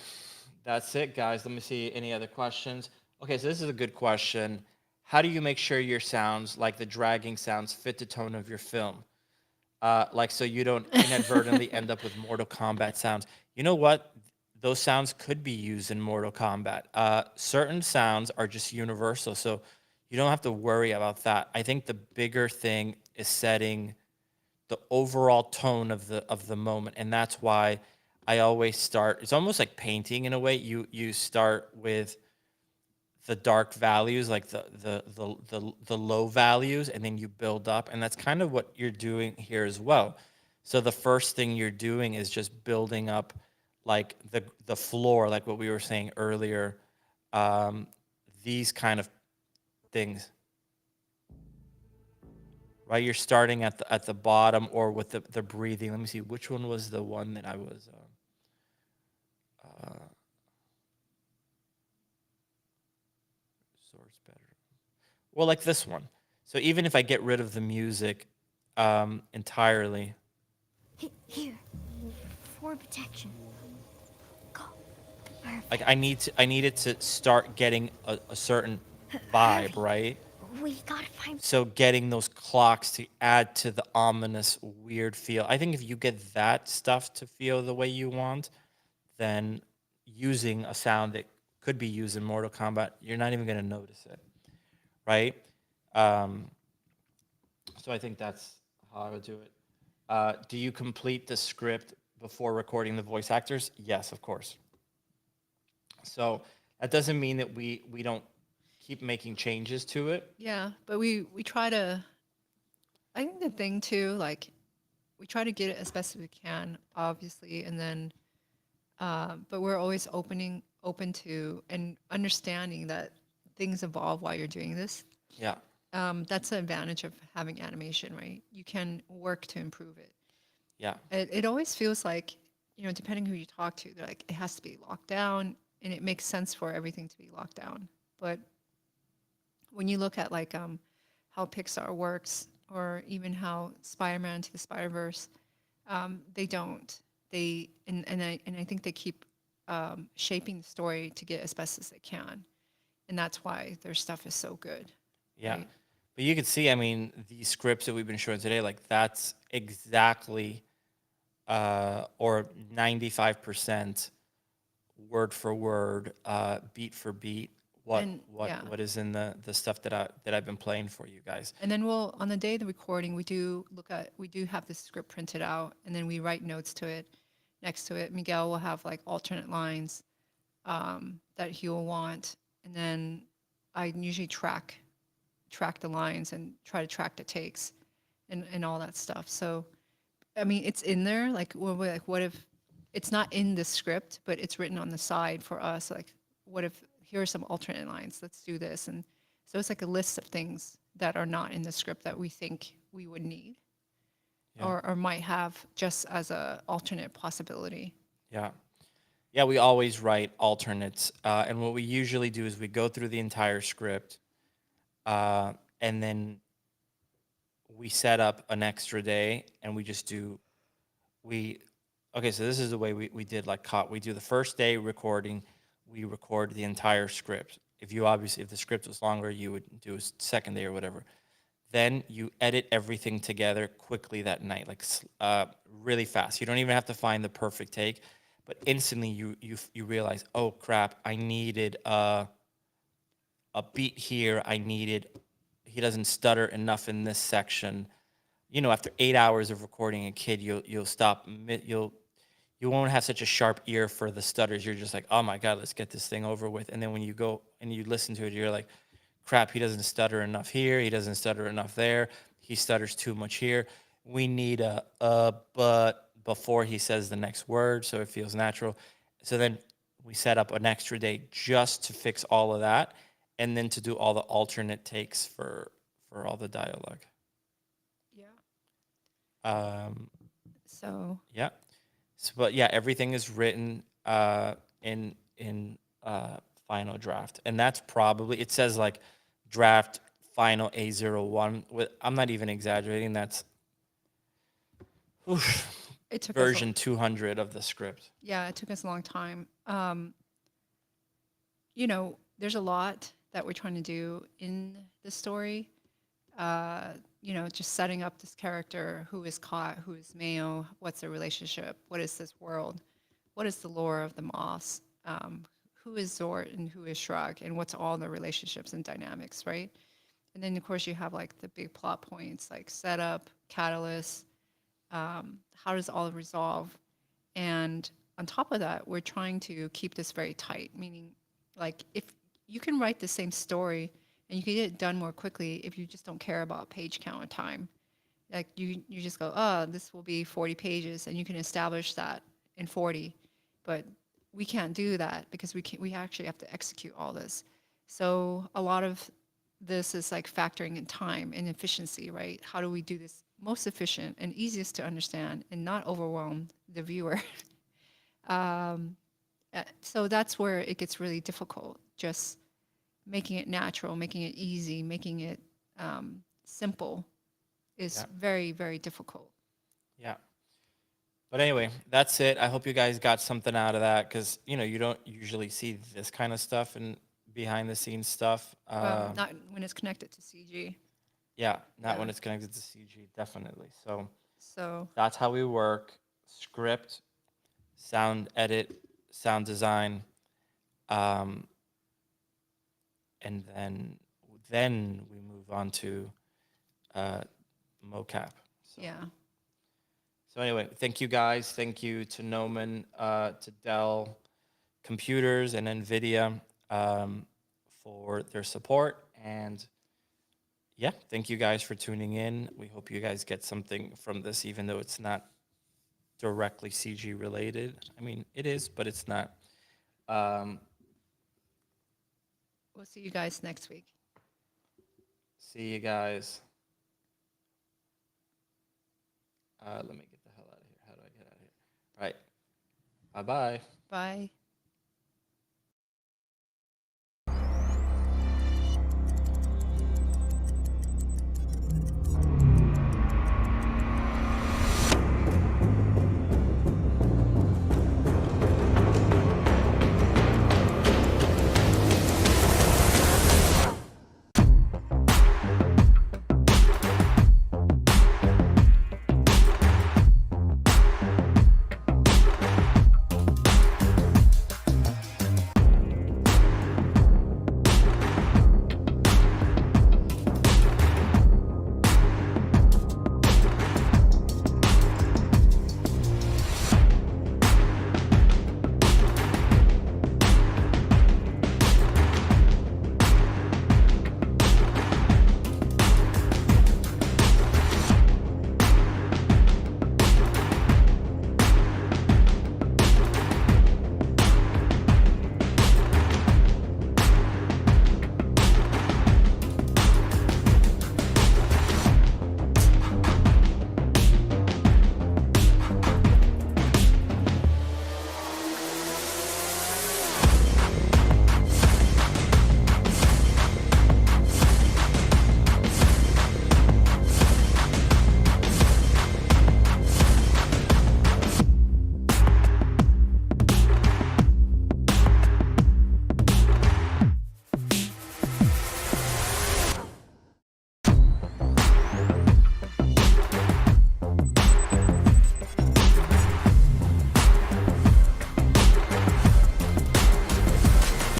that's it, guys. Let me see any other questions. Okay, so this is a good question. How do you make sure your sounds, like the dragging sounds, fit the tone of your film? Like so you don't inadvertently end up with Mortal Kombat sounds. You know what? Those sounds could be used in Mortal Kombat. Certain sounds are just universal, so you don't have to worry about that. I think the bigger thing is setting the overall tone of the moment, and that's why I always start. It's almost like painting in a way. You start with the dark values, like the low values, and then you build up, and that's kind of what you're doing here as well. So the first thing you're doing is just building up, like the floor, like what we were saying earlier. These kind of things, right? You're starting at the bottom or with the breathing. Let me see, which one was the one that I was. Source better. Well, like this one. So even if I get rid of the music entirely, Here, for protection. Go. like I need it to start getting a certain vibe, right? We gotta find. So getting those clocks to add to the ominous, weird feel. I think if you get that stuff to feel the way you want, then using a sound that could be used in Mortal Kombat, you're not even going to notice it, right? So I think that's how I would do it. Do you complete the script before recording the voice actors? Yes, of course. So that doesn't mean that we don't keep making changes to it. Yeah. But we try to, I think the thing too, like we try to get it as best as we can, obviously. And then, but we're always open to and understanding that things evolve while you're doing this. Yeah. That's the advantage of having animation, right? You can work to improve it. Yeah. It always feels like, depending who you talk to, they're like, it has to be locked down, and it makes sense for everything to be locked down. But when you look at like how Pixar works, or even how Spider-Man Into the Spider-Verse, they don't. And I think they keep shaping the story to get as best as they can. and that's why their stuff is so good. Yeah. Right. But you could see, I mean, these scripts that we've been showing today, like that's exactly or 95% word for word, beat for beat, And yeah. what is in the stuff that I've been playing for you guys. And then we'll, on the day of the recording, we do have the script printed out, and then we write notes to it. Next to it, Miguel will have like alternate lines that he will want, and then I usually track the lines and try to track the takes and all that stuff. So, I mean, it's in there. Like, what if it's not in the script, but it's written on the side for us? Like, what if here are some alternate lines? Let's do this. And so it's like a list of things that are not in the script that we think we would need, Yeah. or might have just as a alternate possibility. Yeah. Yeah, we always write alternates. And what we usually do is we go through the entire script, and then we set up an extra day and we just do, okay, so this is the way we did like we do the first day recording, we record the entire script. If the script was longer, you would do a second day or whatever. Then you edit everything together quickly that night, like really fast. You don't even have to find the perfect take, but instantly you realize, oh crap, I needed a beat here. He doesn't stutter enough in this section. You know, after 8 hours of recording a kid, you'll stop. You won't have such a sharp ear for the stutters. You're just like, oh my god, let's get this thing over with. And then when you go and you listen to it, you're like, crap, he doesn't stutter enough here. He doesn't stutter enough there. He stutters too much here. We need a but before he says the next word, so it feels natural. So then we set up an extra day just to fix all of that, and then to do all the alternate takes for all the dialogue. Yeah. So So yeah. So, but yeah, everything is written in final draft, and that's probably, it says like draft final A01. I'm not even exaggerating. That's it took version 200 of the script. Yeah, it took us a long time. You know, there's a lot that we're trying to do in the story. You know, just setting up this character, who is caught, who is Mayo, what's their relationship, what is this world, what is the lore of the Moss, who is Zort and who is Shrug, and what's all the relationships and dynamics, right? And then of course you have like the big plot points like setup, catalyst, how does all resolve, and on top of that, we're trying to keep this very tight, meaning like if you can write the same story and you can get it done more quickly if you just don't care about page count or time. Like you just go, oh, this will be 40 pages, and you can establish that in 40. But we can't do that because we actually have to execute all this. So a lot of this is like factoring in time and efficiency, right? How do we do this most efficient and easiest to understand and not overwhelm the viewer? So that's where it gets really difficult. Just making it natural, making it easy, making it simple is Yeah. very, very difficult. Yeah. But anyway, that's it. I hope you guys got something out of that, because you know you don't usually see this kind of stuff and behind the scenes stuff. Not when it's connected to CG. Yeah, not when Yeah. it's connected to CG, definitely. So So that's how we work: script, sound edit, sound design, um, and then we move on to mocap. So, yeah, so anyway, thank you guys. Thank you to Gnomon, to Dell Computers, and NVIDIA for their support. And yeah, thank you guys for tuning in. We hope you guys get something from this, even though it's not directly CG related. I mean, it is, but it's not. we'll see you guys next week. See you guys. Let me get the hell out of here. How do I get out of here? All right. Bye bye. Bye.